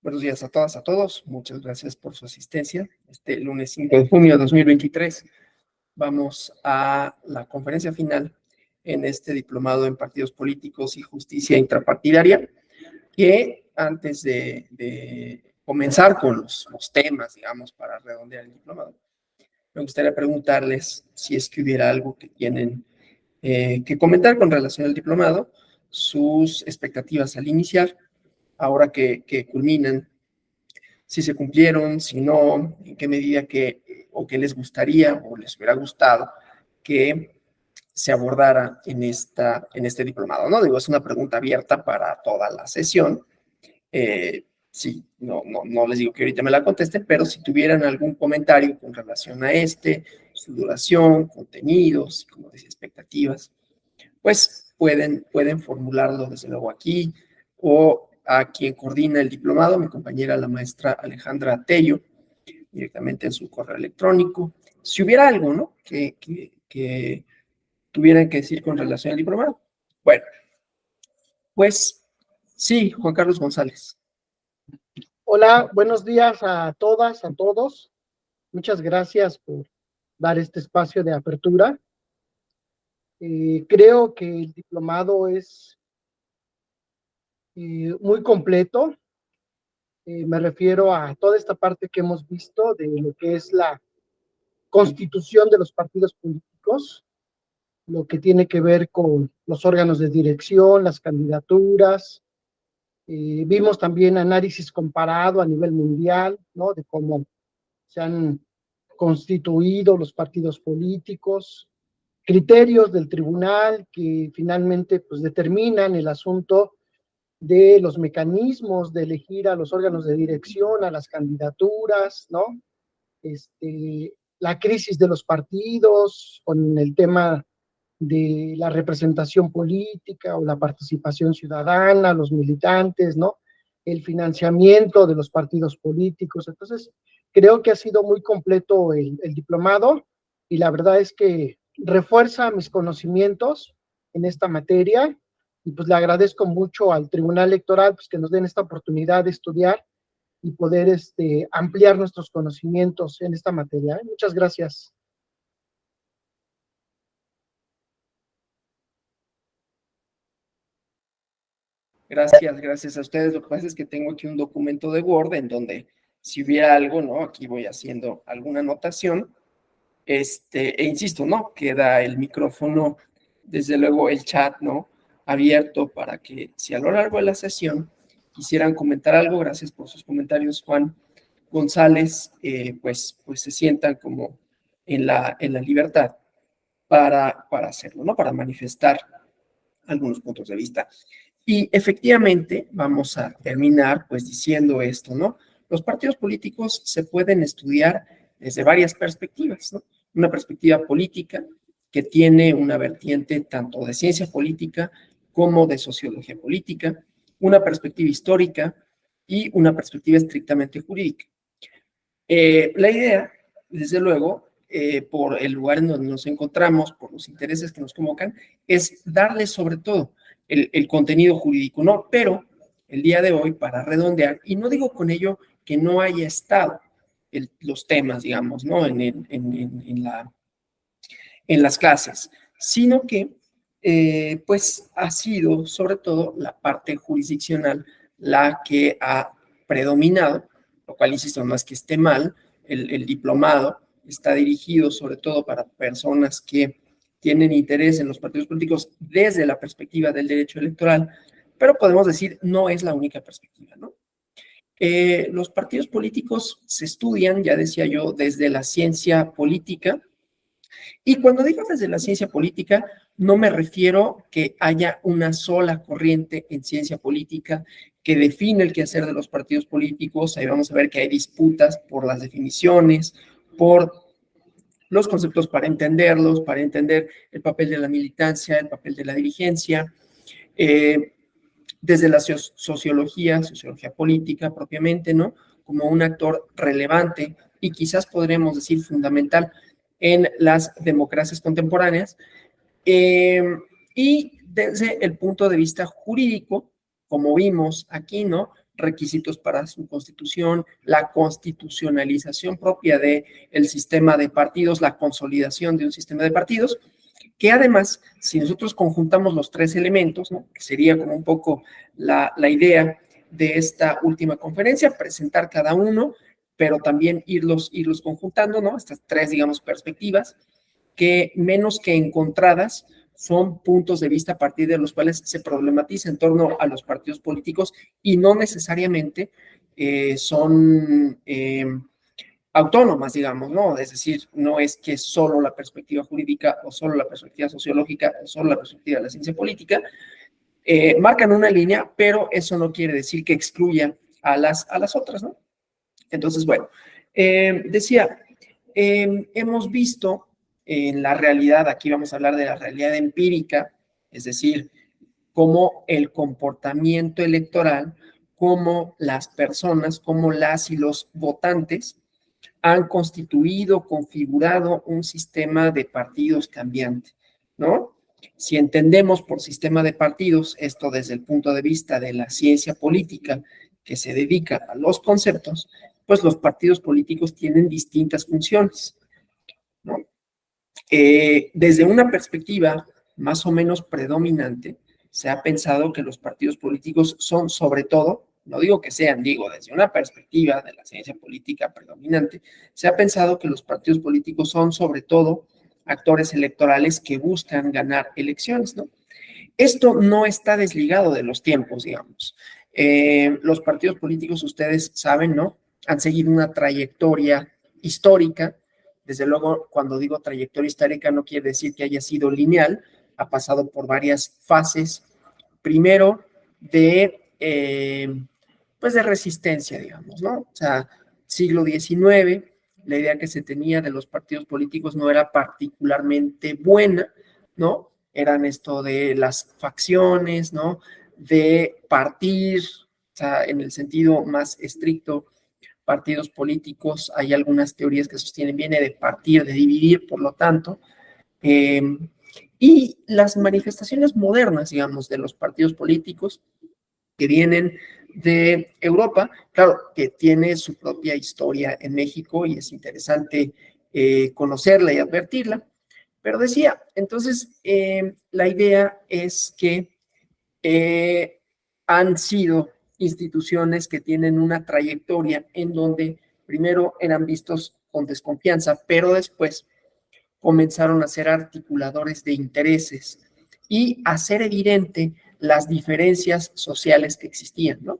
Buenos días a todas, a todos. Muchas gracias por su asistencia. Este lunes 5 de junio de 2023 vamos a la conferencia final en este diplomado en partidos políticos y justicia intrapartidaria, que antes de comenzar con los temas, digamos, para redondear el diplomado, me gustaría preguntarles si es que hubiera algo que tienen que comentar con relación al diplomado, sus expectativas al iniciar, ahora que culminan, si se cumplieron, si no, en qué medida o qué les gustaría o les hubiera gustado que se abordara en este diplomado, ¿no? Digo, es una pregunta abierta para toda la sesión. Sí, no les digo que ahorita me la contesten, pero si tuvieran algún comentario con relación a su duración, contenidos, como decía, expectativas, pues pueden formularlo desde luego aquí o a quien coordina el diplomado, mi compañera, la maestra Alejandra Tello, directamente en su correo electrónico. Si hubiera algo, ¿no?, que tuvieran que decir con relación al diplomado. Bueno, pues sí, Juan Carlos González. Hola, buenos días a todas, a todos. Muchas gracias por dar este espacio de apertura. Creo que el diplomado es muy completo. Me refiero a toda esta parte que hemos visto de lo que es la constitución de los partidos políticos, lo que tiene que ver con los órganos de dirección, las candidaturas. Vimos también análisis comparado a nivel mundial, ¿no?, de cómo se han constituido los partidos políticos, criterios del tribunal que finalmente pues determinan el asunto de los mecanismos de elegir a los órganos de dirección, a las candidaturas, ¿no? La crisis de los partidos con el tema de la representación política o la participación ciudadana, los militantes, ¿no? El financiamiento de los partidos políticos. Entonces, creo que ha sido muy completo el diplomado y la verdad es que refuerza mis conocimientos en esta materia y pues le agradezco mucho al Tribunal Electoral pues que nos den esta oportunidad de estudiar y poder ampliar nuestros conocimientos en esta materia. Muchas gracias. Gracias a ustedes. Lo que pasa es que tengo aquí un documento de Word en donde si hubiera algo, ¿no? Aquí voy haciendo alguna anotación. E insisto, ¿no? Queda el micrófono, desde luego el chat, ¿no?, abierto para que si a lo largo de la sesión quisieran comentar algo, gracias por sus comentarios, Juan González, pues se sientan como en la libertad para hacerlo, ¿no?, para manifestar algunos puntos de vista. Y efectivamente vamos a terminar pues diciendo esto, ¿no? Los partidos políticos se pueden estudiar desde varias perspectivas, ¿no? Una perspectiva política que tiene una vertiente tanto de ciencia política como de sociología política, una perspectiva histórica y una perspectiva estrictamente jurídica. La idea, desde luego, por el lugar en donde nos encontramos, por los intereses que nos convocan, es darle sobre todo el contenido jurídico, ¿no? Pero el día de hoy, para redondear, y no digo con ello que no haya estado los temas, digamos, ¿no?, en las clases, sino que pues ha sido sobre todo la parte jurisdiccional la que ha predominado, lo cual, insisto, no es que esté mal. El diplomado está dirigido sobre todo para personas que tienen interés en los partidos políticos desde la perspectiva del derecho electoral, pero podemos decir no es la única perspectiva, ¿no? Los partidos políticos se estudian, ya decía yo, desde la ciencia política. Y cuando digo desde la ciencia política, no me refiero que haya una sola corriente en ciencia política que define el quehacer de los partidos políticos. Ahí vamos a ver que hay disputas por las definiciones, por los conceptos para entenderlos, para entender el papel de la militancia, el papel de la dirigencia, desde la sociología política propiamente, ¿no?, como un actor relevante y quizás podremos decir fundamental en las democracias contemporáneas, y desde el punto de vista jurídico, como vimos aquí, ¿no?, requisitos para su constitución, la constitucionalización propia del sistema de partidos, la consolidación de un sistema de partidos, que además, si nosotros conjuntamos los tres elementos, ¿no? Que sería como un poco la idea de esta última conferencia, presentar cada uno, pero también irlos conjuntando, ¿no? Estas tres, digamos, perspectivas, que menos que encontradas, son puntos de vista a partir de los cuales se problematiza en torno a los partidos políticos y no necesariamente son autónomas, digamos, ¿no? Es decir, no es que solo la perspectiva jurídica o solo la perspectiva sociológica o solo la perspectiva de la ciencia política marcan una línea, pero eso no quiere decir que excluyan a las otras, ¿no? Entonces, bueno, decía, hemos visto en la realidad, aquí vamos a hablar de la realidad empírica, es decir, cómo el comportamiento electoral, cómo las personas, cómo las y los votantes han constituido, configurado un sistema de partidos cambiante, ¿no? Si entendemos por sistema de partidos esto desde el punto de vista de la ciencia política que se dedica a los conceptos, pues los partidos políticos tienen distintas funciones, ¿no? Desde una perspectiva más o menos predominante, se ha pensado que los partidos políticos son sobre todo, no digo que sean, digo, desde una perspectiva de la ciencia política predominante, se ha pensado que los partidos políticos son sobre todo actores electorales que buscan ganar elecciones, ¿no? Esto no está desligado de los tiempos, digamos. Los partidos políticos, ustedes saben, ¿no? Han seguido una trayectoria histórica. Desde luego, cuando digo trayectoria histórica, no quiere decir que haya sido lineal, ha pasado por varias fases. Primero, pues de resistencia, digamos, ¿no? O sea, siglo XIX, la idea que se tenía de los partidos políticos no era particularmente buena, ¿no? Eran esto de las facciones, ¿no? De partir, o sea, en el sentido más estricto, partidos políticos, hay algunas teorías que sostienen, viene de partir, de dividir, por lo tanto, y las manifestaciones modernas, digamos, de los partidos políticos que vienen de Europa, claro, que tiene su propia historia en México y es interesante conocerla y advertirla, pero decía, entonces, la idea es que han sido instituciones que tienen una trayectoria en donde primero eran vistos con desconfianza, pero después comenzaron a ser articuladores de intereses y hacer evidente las diferencias sociales que existían, ¿no?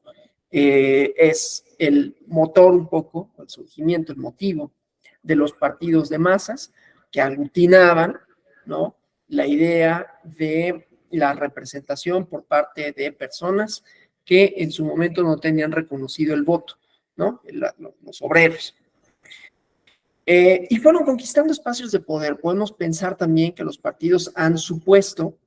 Es el motor un poco, el surgimiento, el motivo de los partidos de masas que aglutinaban, ¿no? La idea de la representación por parte de personas que en su momento no tenían reconocido el voto, ¿no? Los obreros. Y fueron conquistando espacios de poder. Podemos pensar también que los partidos han supuesto,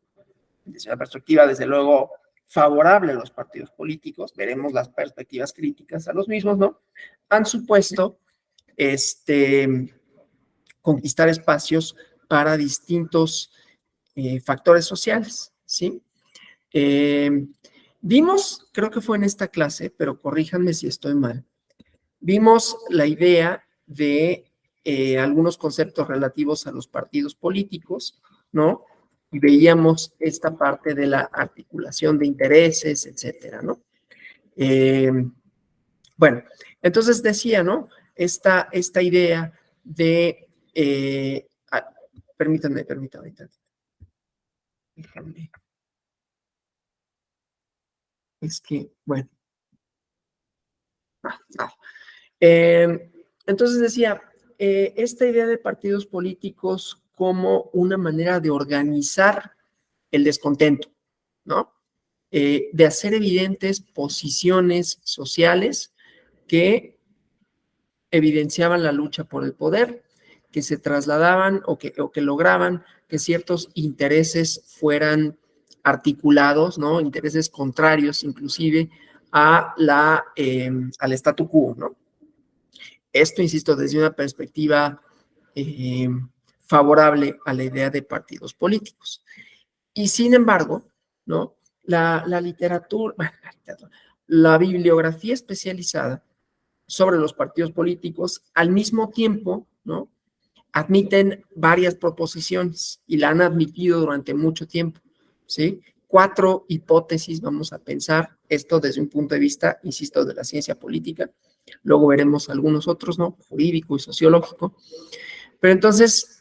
desde una perspectiva desde luego favorable a los partidos políticos, veremos las perspectivas críticas a los mismos, ¿no? Han supuesto conquistar espacios para distintos factores sociales, ¿sí? Vimos, creo que fue en esta clase, pero corríjanme si estoy mal, vimos la idea de algunos conceptos relativos a los partidos políticos, ¿no? Y veíamos esta parte de la articulación de intereses, etcétera, ¿no? Bueno, entonces decía, ¿no? Esta idea de, permítanme, déjame. Es que, bueno, no. Entonces decía, esta idea de partidos políticos como una manera de organizar el descontento, ¿no? De hacer evidentes posiciones sociales que evidenciaban la lucha por el poder, que se trasladaban o que lograban que ciertos intereses fueran articulados, ¿no? Intereses contrarios inclusive al statu quo, ¿no? Esto, insisto, desde una perspectiva favorable a la idea de partidos políticos. Y sin embargo, ¿no? La literatura, bueno, la bibliografía especializada sobre los partidos políticos, al mismo tiempo, ¿no?, admiten varias proposiciones y la han admitido durante mucho tiempo, ¿sí? 4 hipótesis vamos a pensar, esto desde un punto de vista, insisto, de la ciencia política, luego veremos algunos otros, ¿no?, jurídico y sociológico, pero entonces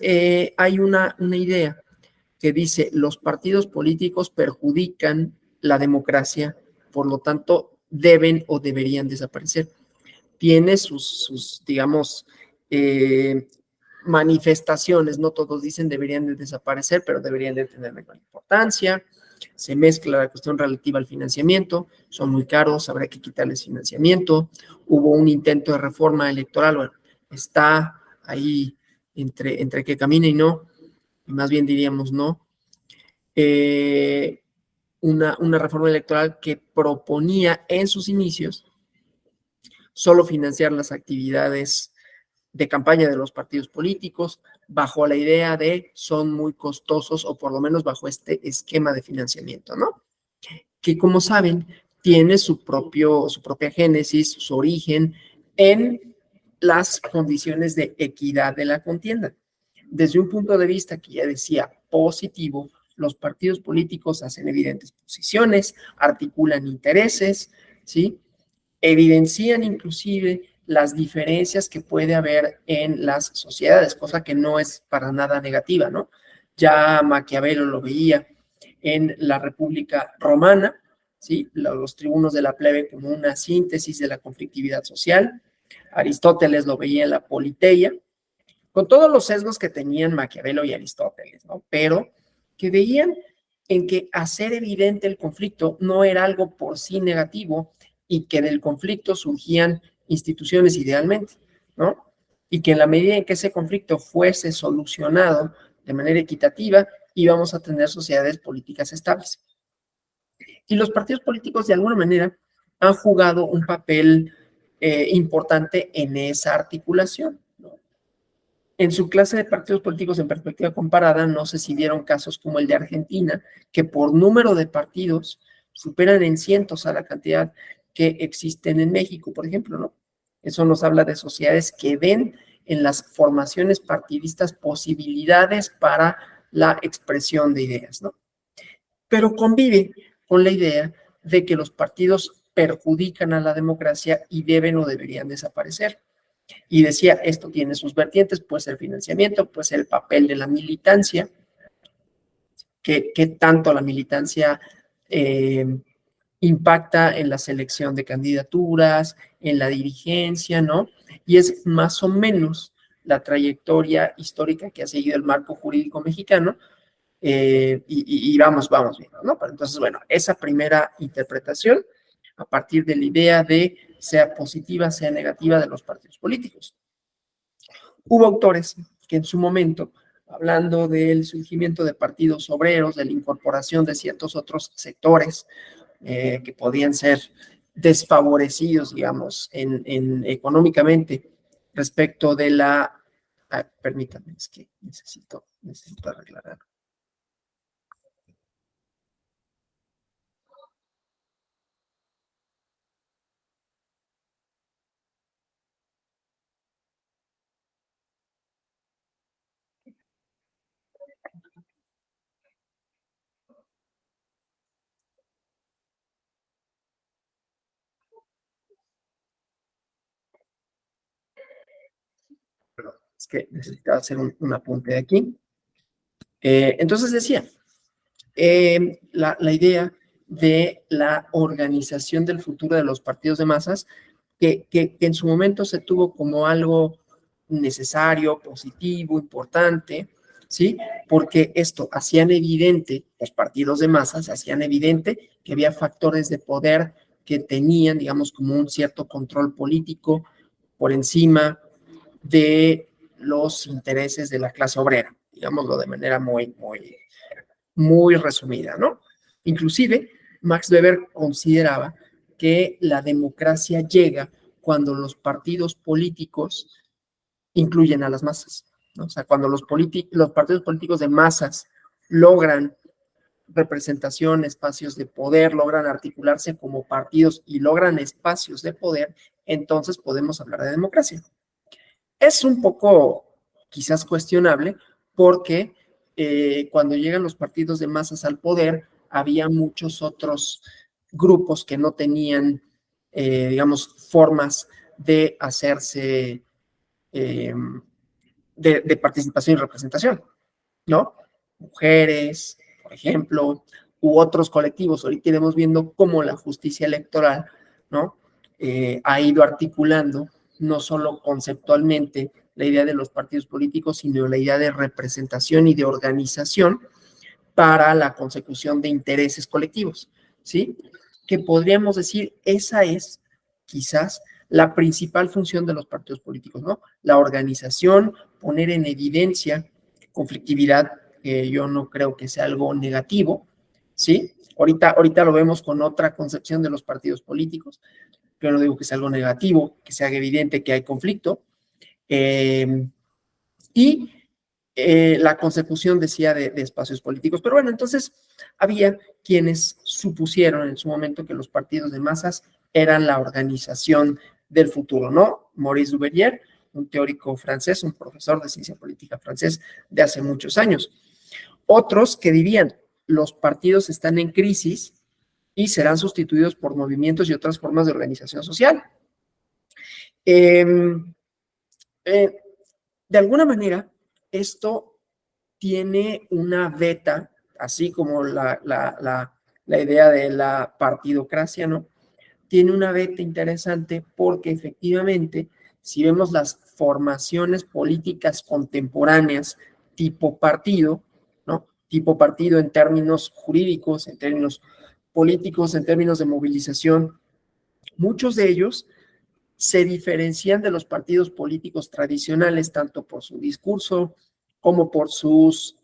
hay una idea que dice, los partidos políticos perjudican la democracia, por lo tanto, deben o deberían desaparecer. Tiene sus digamos, manifestaciones, no todos dicen deberían de desaparecer, pero deberían de tener menor importancia. Se mezcla la cuestión relativa al financiamiento, son muy caros, habrá que quitarles financiamiento. Hubo un intento de reforma electoral, bueno, está ahí entre que camina y no, y más bien diríamos no. Una reforma electoral que proponía en sus inicios solo financiar las actividades de campaña de los partidos políticos, bajo la idea de son muy costosos, o por lo menos bajo este esquema de financiamiento, ¿no? Que, como saben, tiene su propia génesis, su origen en las condiciones de equidad de la contienda. Desde un punto de vista que ya decía positivo, los partidos políticos hacen evidentes posiciones, articulan intereses, ¿sí?, evidencian inclusive las diferencias que puede haber en las sociedades, cosa que no es para nada negativa, ¿no? Ya Maquiavelo lo veía en la República Romana, ¿sí?, los tribunos de la plebe como una síntesis de la conflictividad social. Aristóteles lo veía en la Politeia, con todos los sesgos que tenían Maquiavelo y Aristóteles, ¿no? Pero que veían en que hacer evidente el conflicto no era algo por sí negativo, y que del conflicto surgían instituciones idealmente, ¿no? Y que en la medida en que ese conflicto fuese solucionado de manera equitativa, íbamos a tener sociedades políticas estables. Y los partidos políticos, de alguna manera, han jugado un papel importante en esa articulación, ¿no? En su clase de partidos políticos en perspectiva comparada, no sé si vieron casos como el de Argentina, que por número de partidos superan en cientos a la cantidad que existen en México, por ejemplo, ¿no? Eso nos habla de sociedades que ven en las formaciones partidistas posibilidades para la expresión de ideas, ¿no? Pero convive con la idea de que los partidos perjudican a la democracia y deben o deberían desaparecer. Y decía, esto tiene sus vertientes, puede ser financiamiento, puede ser el papel de la militancia, que tanto la militancia impacta en la selección de candidaturas, en la dirigencia, ¿no? Y es más o menos la trayectoria histórica que ha seguido el marco jurídico mexicano, y vamos viendo, ¿no? Pero entonces, bueno, esa primera interpretación a partir de la idea de sea positiva, sea negativa de los partidos políticos. Hubo autores que en su momento, hablando del surgimiento de partidos obreros, de la incorporación de ciertos otros sectores que podían ser desfavorecidos, digamos, económicamente respecto de la... permítanme, es que necesito arreglar algo. Perdón, es que necesitaba hacer un apunte de aquí. Entonces decía, la idea de la organización del futuro de los partidos de masas, que en su momento se tuvo como algo necesario, positivo, importante, ¿sí? Porque esto hacían evidente, los partidos de masas hacían evidente que había factores de poder que tenían, digamos, como un cierto control político por encima de los intereses de la clase obrera, digámoslo de manera muy resumida, ¿no? Inclusive, Max Weber consideraba que la democracia llega cuando los partidos políticos incluyen a las masas, ¿no? O sea, cuando los partidos políticos de masas logran representación, espacios de poder, logran articularse como partidos y logran espacios de poder, entonces podemos hablar de democracia. Es un poco quizás cuestionable porque cuando llegan los partidos de masas al poder, había muchos otros grupos que no tenían, digamos, formas de hacerse, de participación y representación, ¿no? Mujeres, por ejemplo, u otros colectivos. Ahorita iremos viendo cómo la justicia electoral, ¿no? Ha ido articulando no solo conceptualmente la idea de los partidos políticos, sino la idea de representación y de organización para la consecución de intereses colectivos, ¿sí? Que podríamos decir, esa es quizás la principal función de los partidos políticos, ¿no? La organización, poner en evidencia conflictividad, que yo no creo que sea algo negativo, ¿sí? Ahorita lo vemos con otra concepción de los partidos políticos, pero no digo que sea algo negativo, que sea evidente que hay conflicto, y la consecución, decía, de espacios políticos. Pero bueno, entonces había quienes supusieron en su momento que los partidos de masas eran la organización del futuro, ¿no? Maurice Duverger, un teórico francés, un profesor de ciencia política francés de hace muchos años. Otros que dirían, los partidos están en crisis y serán sustituidos por movimientos y otras formas de organización social. Eh, eh, de alguna manera, esto tiene una beta, así como la idea de la partidocracia, ¿no? Tiene una beta interesante porque efectivamente, si vemos las formaciones políticas contemporáneas tipo partido, ¿no? Tipo partido en términos jurídicos, en términos políticos, en términos de movilización, muchos de ellos se diferencian de los partidos políticos tradicionales, tanto por su discurso como por sus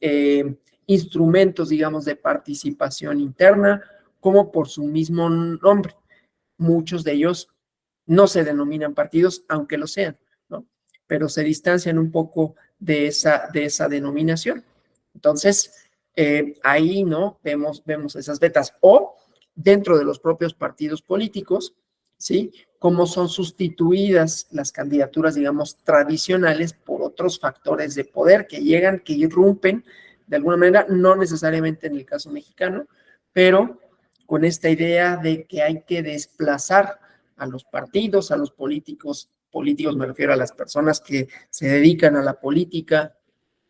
instrumentos, digamos, de participación interna, como por su mismo nombre. Muchos de ellos no se denominan partidos, aunque lo sean, ¿no? Pero se distancian un poco de esa denominación. Entonces, ahí, ¿no? Vemos esas vetas. O dentro de los propios partidos políticos, ¿sí? Cómo son sustituidas las candidaturas, digamos, tradicionales por otros factores de poder que llegan, que irrumpen de alguna manera, no necesariamente en el caso mexicano, pero con esta idea de que hay que desplazar a los partidos, a los políticos me refiero a las personas que se dedican a la política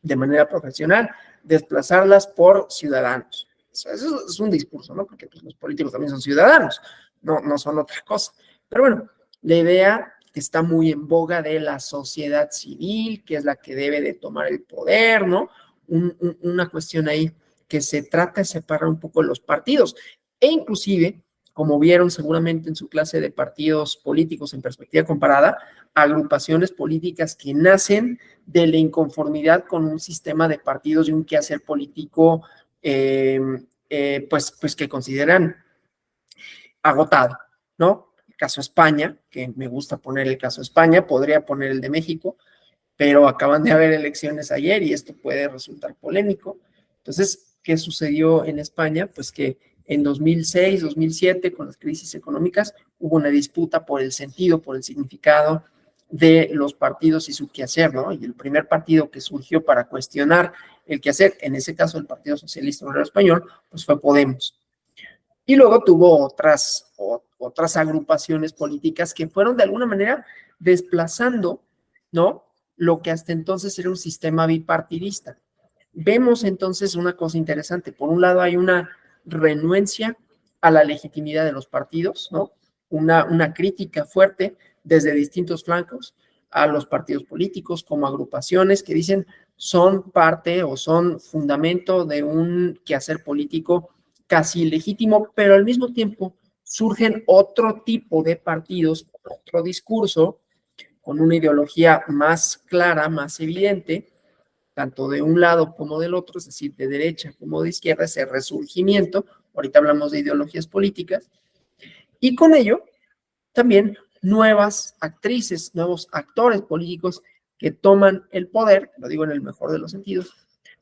de manera profesional, desplazarlas por ciudadanos. Eso es un discurso, ¿no? Porque pues, los políticos también son ciudadanos, no son otra cosa. Pero bueno, la idea está muy en boga de la sociedad civil, que es la que debe de tomar el poder, ¿no? Una cuestión ahí que se trata de separar un poco los partidos. E inclusive, como vieron seguramente en su clase de partidos políticos en perspectiva comparada, agrupaciones políticas que nacen de la inconformidad con un sistema de partidos y un quehacer político pues que consideran agotado, ¿no? El caso España, que me gusta poner el caso España, podría poner el de México, pero acaban de haber elecciones ayer y esto puede resultar polémico. Entonces, ¿qué sucedió en España? Pues que en 2006, 2007, con las crisis económicas, hubo una disputa por el sentido, por el significado de los partidos y su quehacer, ¿no? Y el primer partido que surgió para cuestionar el quehacer, en ese caso el Partido Socialista Obrero Español, pues fue Podemos. Y luego tuvo otras agrupaciones políticas que fueron de alguna manera desplazando, ¿no? Lo que hasta entonces era un sistema bipartidista. Vemos entonces una cosa interesante. Por un lado hay una renuencia a la legitimidad de los partidos, ¿no? Una crítica fuerte desde distintos flancos a los partidos políticos como agrupaciones que dicen son parte o son fundamento de un quehacer político casi ilegítimo, pero al mismo tiempo surgen otro tipo de partidos, otro discurso, con una ideología más clara, más evidente, tanto de un lado como del otro, es decir, de derecha como de izquierda, ese resurgimiento, ahorita hablamos de ideologías políticas, y con ello también nuevas actrices, nuevos actores políticos que toman el poder, lo digo en el mejor de los sentidos,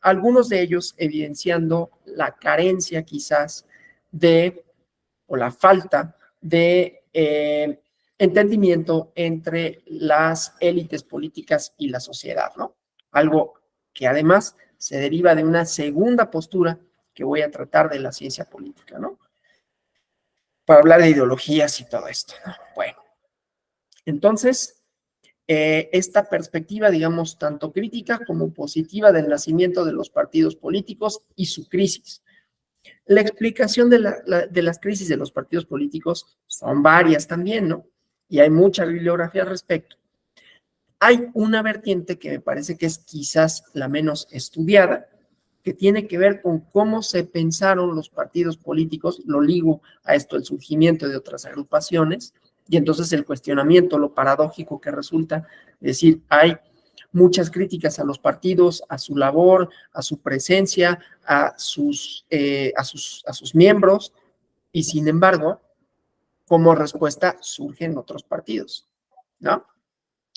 algunos de ellos evidenciando la carencia quizás o la falta de entendimiento entre las élites políticas y la sociedad, ¿no? Algo que además se deriva de una segunda postura que voy a tratar de la ciencia política, ¿no? Para hablar de ideologías y todo esto, ¿no? Bueno, entonces, esta perspectiva, digamos, tanto crítica como positiva del nacimiento de los partidos políticos y su crisis. La explicación de las crisis de los partidos políticos son varias también, ¿no? Y hay mucha bibliografía al respecto. Hay una vertiente que me parece que es quizás la menos estudiada, que tiene que ver con cómo se pensaron los partidos políticos, lo ligo a esto, el surgimiento de otras agrupaciones, y entonces el cuestionamiento, lo paradójico que resulta, es decir, hay muchas críticas a los partidos, a su labor, a su presencia, a sus miembros, y sin embargo, como respuesta surgen otros partidos, ¿no?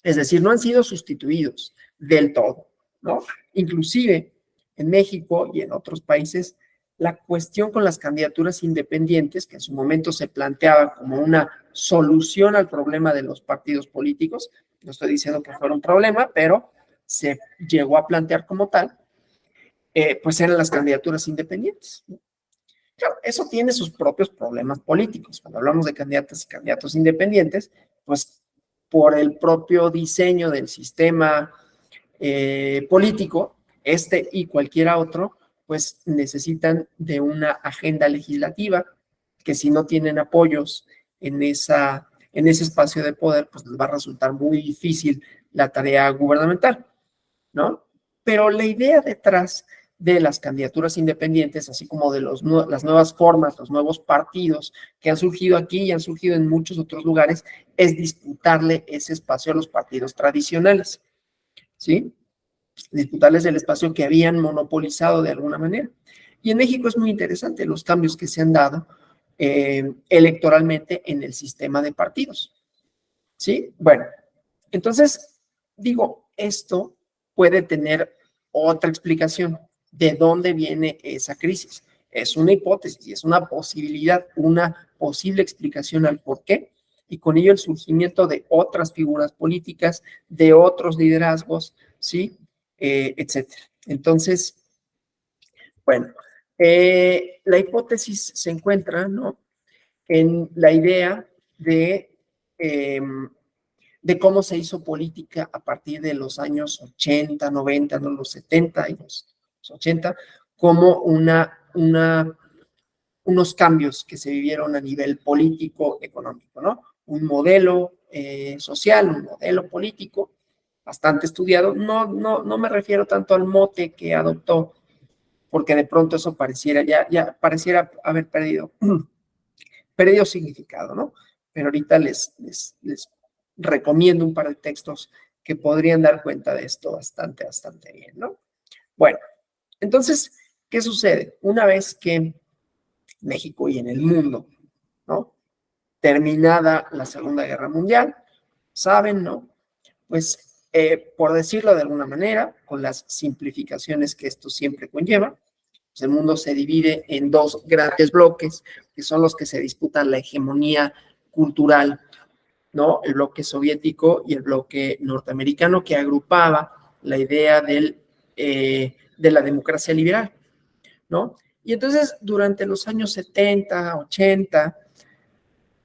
Es decir, no han sido sustituidos del todo, ¿no? Inclusive en México y en otros países, la cuestión con las candidaturas independientes, que en su momento se planteaba como una solución al problema de los partidos políticos, no estoy diciendo que fuera un problema, pero se llegó a plantear como tal, pues eran las candidaturas independientes. Claro, eso tiene sus propios problemas políticos. Cuando hablamos de candidatas y candidatos independientes, pues por el propio diseño del sistema político, este y cualquiera otro, pues necesitan de una agenda legislativa que si no tienen apoyos en ese espacio de poder, pues les va a resultar muy difícil la tarea gubernamental, ¿no? Pero la idea detrás de las candidaturas independientes, así como de las nuevas formas, los nuevos partidos que han surgido aquí y han surgido en muchos otros lugares, es disputarle ese espacio a los partidos tradicionales, ¿sí? Disputarles el espacio que habían monopolizado de alguna manera. Y en México es muy interesante los cambios que se han dado electoralmente en el sistema de partidos, ¿sí? Bueno, entonces, digo, esto puede tener otra explicación. ¿De dónde viene esa crisis? Es una hipótesis y es una posibilidad, una posible explicación al por qué, y con ello el surgimiento de otras figuras políticas, de otros liderazgos, ¿sí? Etcétera. Entonces, bueno, la hipótesis se encuentra, ¿no?, en la idea eh, de cómo se hizo política a partir de los años 80, 90, ¿no?, los 70 y los 80, como unos cambios que se vivieron a nivel político, económico, ¿no? Un modelo social, un modelo político bastante estudiado. No me refiero tanto al mote que adoptó, porque de pronto eso ya pareciera haber perdido significado, ¿no? Pero ahorita les recomiendo un par de textos que podrían dar cuenta de esto bastante bien, ¿no? Bueno, entonces, ¿qué sucede? Una vez que México y en el mundo, ¿no?, terminada la Segunda Guerra Mundial, saben, ¿no?, pues, por decirlo de alguna manera, con las simplificaciones que esto siempre conlleva, pues el mundo se divide en dos grandes bloques, que son los que se disputan la hegemonía cultural, ¿no? El bloque soviético y el bloque norteamericano, que agrupaba la idea de la democracia liberal, ¿no? Y entonces, durante los años 70, 80,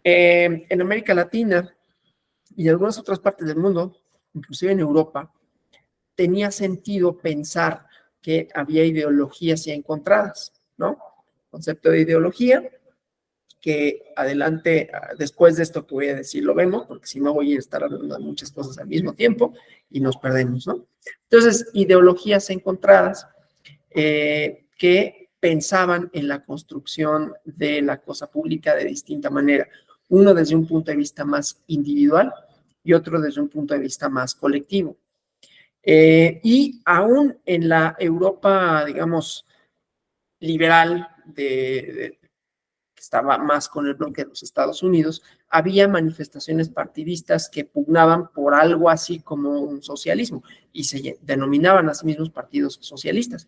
en América Latina y en algunas otras partes del mundo, inclusive en Europa, tenía sentido pensar que había ideologías ya encontradas, ¿no? Concepto de ideología, que adelante, después de esto que voy a decir, lo vemos, porque si no voy a estar hablando de muchas cosas al mismo tiempo y nos perdemos, ¿no? Entonces, ideologías encontradas que pensaban en la construcción de la cosa pública de distinta manera. Uno desde un punto de vista más individual y otro desde un punto de vista más colectivo. Y aún en la Europa, digamos, liberal, que estaba más con el bloque de los Estados Unidos, había manifestaciones partidistas que pugnaban por algo así como un socialismo y se denominaban a sí mismos partidos socialistas.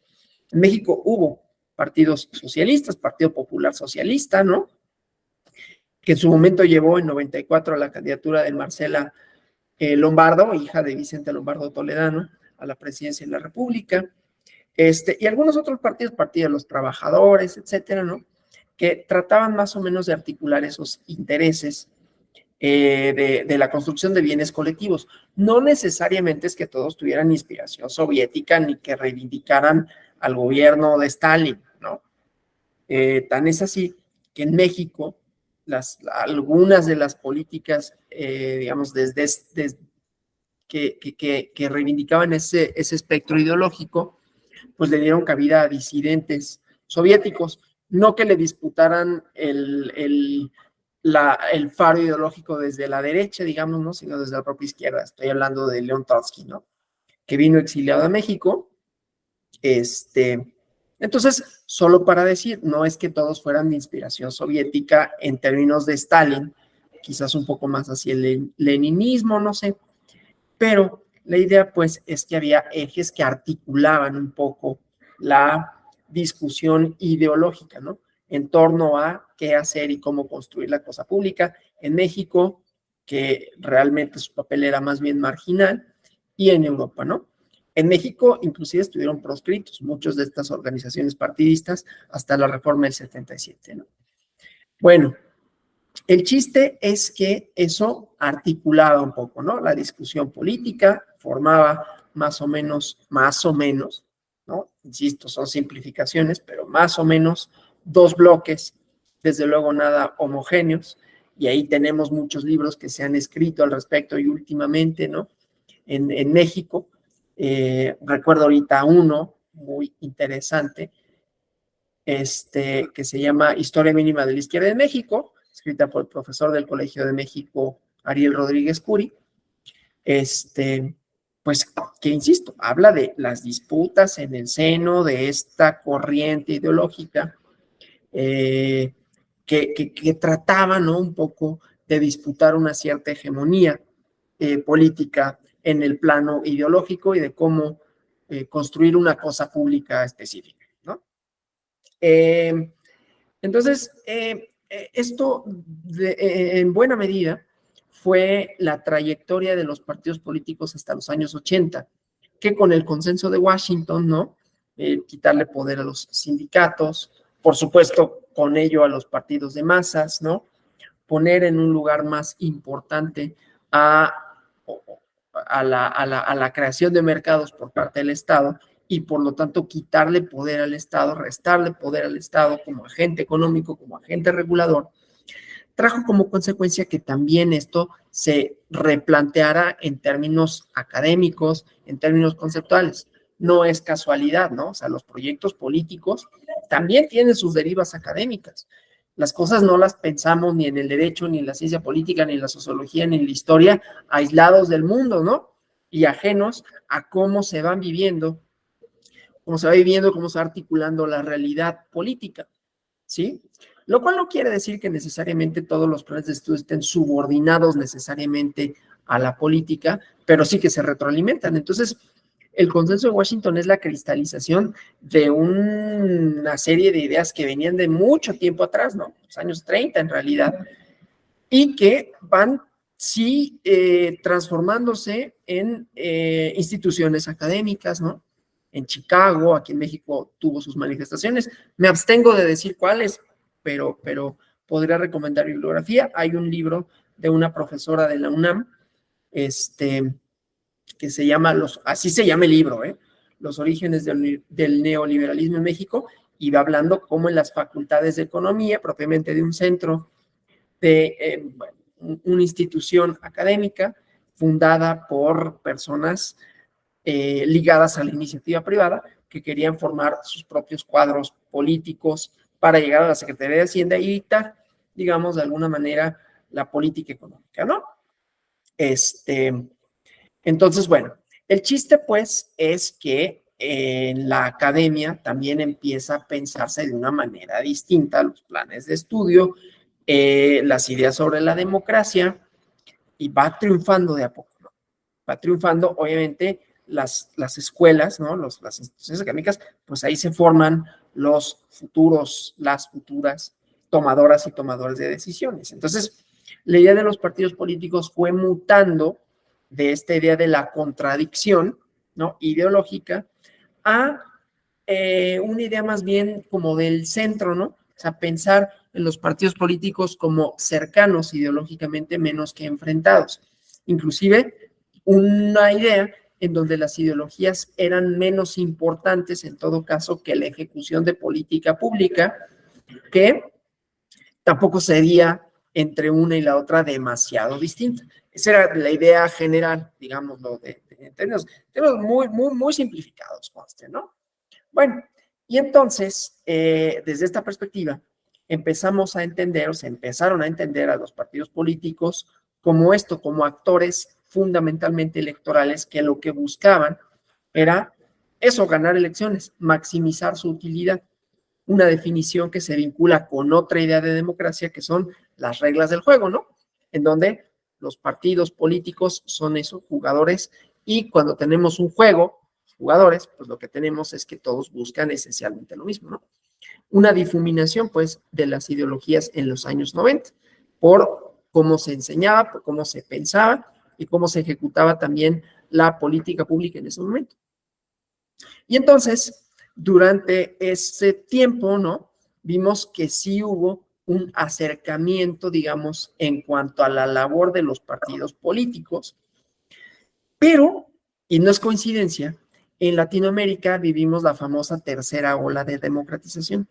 En México hubo partidos socialistas, Partido Popular Socialista, ¿no? Que en su momento llevó en 94 a la candidatura de Marcela Lombardo, hija de Vicente Lombardo Toledano, a la presidencia de la República, y algunos otros partidos, Partido de los Trabajadores, etcétera, ¿no? Que trataban más o menos de articular esos intereses de la construcción de bienes colectivos. No necesariamente es que todos tuvieran inspiración soviética ni que reivindicaran al gobierno de Stalin, ¿no? Tan es así que en México algunas de las políticas, digamos, que reivindicaban ese espectro ideológico, pues le dieron cabida a disidentes soviéticos, no que le disputaran el faro ideológico desde la derecha, digamos, ¿no? Sino desde la propia izquierda. Estoy hablando de León Trotsky, ¿no? Que vino exiliado a México. Entonces, solo para decir, no es que todos fueran de inspiración soviética en términos de Stalin, quizás un poco más hacia el leninismo, no sé, pero la idea pues es que había ejes que articulaban un poco la discusión ideológica, ¿no? En torno a qué hacer y cómo construir la cosa pública en México, que realmente su papel era más bien marginal, y en Europa, ¿no? En México inclusive estuvieron proscritos muchos de estas organizaciones partidistas hasta la reforma del 77, ¿no? Bueno, el chiste es que eso articulaba un poco, ¿no? La discusión política formaba más o menos, ¿no? Insisto, son simplificaciones, pero más o menos dos bloques, desde luego nada homogéneos, y ahí tenemos muchos libros que se han escrito al respecto y últimamente, ¿no? En México, recuerdo ahorita uno muy interesante, que se llama Historia Mínima de la Izquierda de México, escrita por el profesor del Colegio de México, Ariel Rodríguez Curi, pues que insisto, habla de las disputas en el seno de esta corriente ideológica que trataba, ¿no? Un poco de disputar una cierta hegemonía política en el plano ideológico y de cómo construir una cosa pública específica, ¿no? Entonces, esto en buena medida fue la trayectoria de los partidos políticos hasta los años 80, que con el consenso de Washington, ¿no? Quitarle poder a los sindicatos, por supuesto, con ello a los partidos de masas, ¿no? Poner en un lugar más importante a la creación de mercados por parte del Estado y por lo tanto quitarle poder al Estado, restarle poder al Estado como agente económico, como agente regulador, trajo como consecuencia que también esto se replanteara en términos académicos, en términos conceptuales. No es casualidad, ¿no? O sea, los proyectos políticos también tienen sus derivas académicas. Las cosas no las pensamos ni en el derecho, ni en la ciencia política, ni en la sociología, ni en la historia, aislados del mundo, ¿no? Y ajenos a cómo se van viviendo, cómo se va viviendo, cómo se va articulando la realidad política, ¿sí? Lo cual no quiere decir que necesariamente todos los planes de estudio estén subordinados necesariamente a la política, pero sí que se retroalimentan. Entonces, el consenso de Washington es la cristalización de una serie de ideas que venían de mucho tiempo atrás, ¿no? Los años 30 en realidad, y que van, sí, transformándose en instituciones académicas, ¿no? En Chicago, aquí en México tuvo sus manifestaciones. Me abstengo de decir cuáles, pero podría recomendar bibliografía. Hay un libro de una profesora de la UNAM, que se llama, así se llama el libro, Los orígenes del neoliberalismo en México, y va hablando cómo en las facultades de economía, propiamente de un centro, de una institución académica fundada por personas ligadas a la iniciativa privada que querían formar sus propios cuadros políticos para llegar a la Secretaría de Hacienda y dictar, digamos, de alguna manera la política económica, ¿no? Entonces, bueno, el chiste pues es que en la academia también empieza a pensarse de una manera distinta los planes de estudio, las ideas sobre la democracia, y va triunfando de a poco, ¿no? Va triunfando, obviamente, las escuelas, ¿no? Las instituciones académicas, pues ahí se forman las futuras tomadoras y tomadores de decisiones. Entonces, la idea de los partidos políticos fue mutando de esta idea de la contradicción, ¿no? Ideológica a una idea más bien como del centro, ¿no? O sea, pensar en los partidos políticos como cercanos ideológicamente menos que enfrentados. Inclusive una idea en donde las ideologías eran menos importantes en todo caso que la ejecución de política pública, que tampoco sería entre una y la otra demasiado distinta. Esa era la idea general, digámoslo, de términos muy simplificados, conste, ¿no? Bueno, y entonces, desde esta perspectiva, empezamos a entender, o se empezaron a entender a los partidos políticos como esto, como actores fundamentalmente electorales que lo que buscaban era eso, ganar elecciones, maximizar su utilidad. Una definición que se vincula con otra idea de democracia que son las reglas del juego, ¿no? En donde los partidos políticos son eso, jugadores, y cuando tenemos un juego, jugadores, pues lo que tenemos es que todos buscan esencialmente lo mismo, ¿no? Una difuminación, pues, de las ideologías en los años 90, por cómo se enseñaba, por cómo se pensaba y cómo se ejecutaba también la política pública en ese momento. Y entonces, durante ese tiempo, ¿no? Vimos que sí hubo un acercamiento, digamos, en cuanto a la labor de los partidos políticos, pero, y no es coincidencia, en Latinoamérica vivimos la famosa tercera ola de democratización,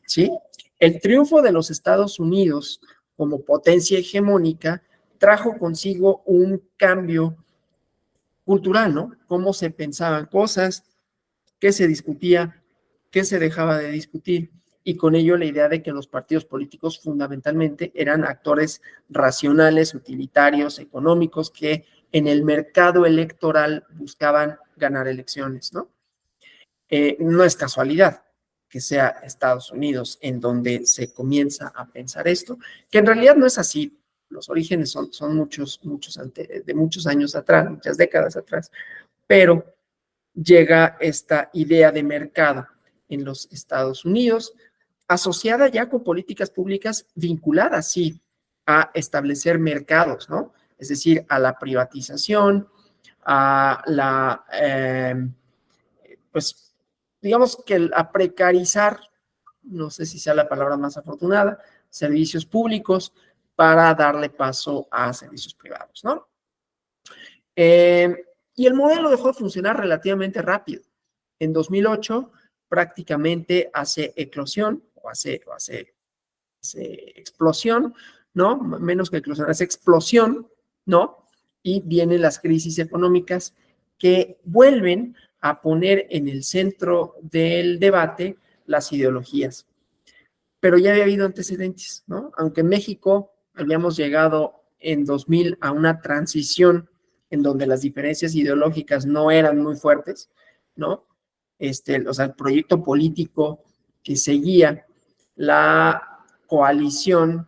¿sí? El triunfo de los Estados Unidos como potencia hegemónica trajo consigo un cambio cultural, ¿no? Cómo se pensaban cosas, qué se discutía, qué se dejaba de discutir, y con ello la idea de que los partidos políticos fundamentalmente eran actores racionales, utilitarios, económicos, que en el mercado electoral buscaban ganar elecciones, ¿no? No es casualidad que sea Estados Unidos en donde se comienza a pensar esto, que en realidad no es así. Los orígenes son de muchos años atrás, muchas décadas atrás, pero llega esta idea de mercado en los Estados Unidos, asociada ya con políticas públicas vinculadas, sí, a establecer mercados, ¿no? Es decir, a la privatización, a pues, digamos que a precarizar, no sé si sea la palabra más afortunada, servicios públicos para darle paso a servicios privados, ¿no? Y el modelo dejó de funcionar relativamente rápido. En 2008 prácticamente hace eclosión, o hace explosión, ¿no? Menos que eclosión, hace explosión, ¿no? Y vienen las crisis económicas que vuelven a poner en el centro del debate las ideologías. Pero ya había habido antecedentes, ¿no? Aunque en México habíamos llegado en 2000 a una transición en donde las diferencias ideológicas no eran muy fuertes, ¿no? O sea, el proyecto político que seguía la coalición,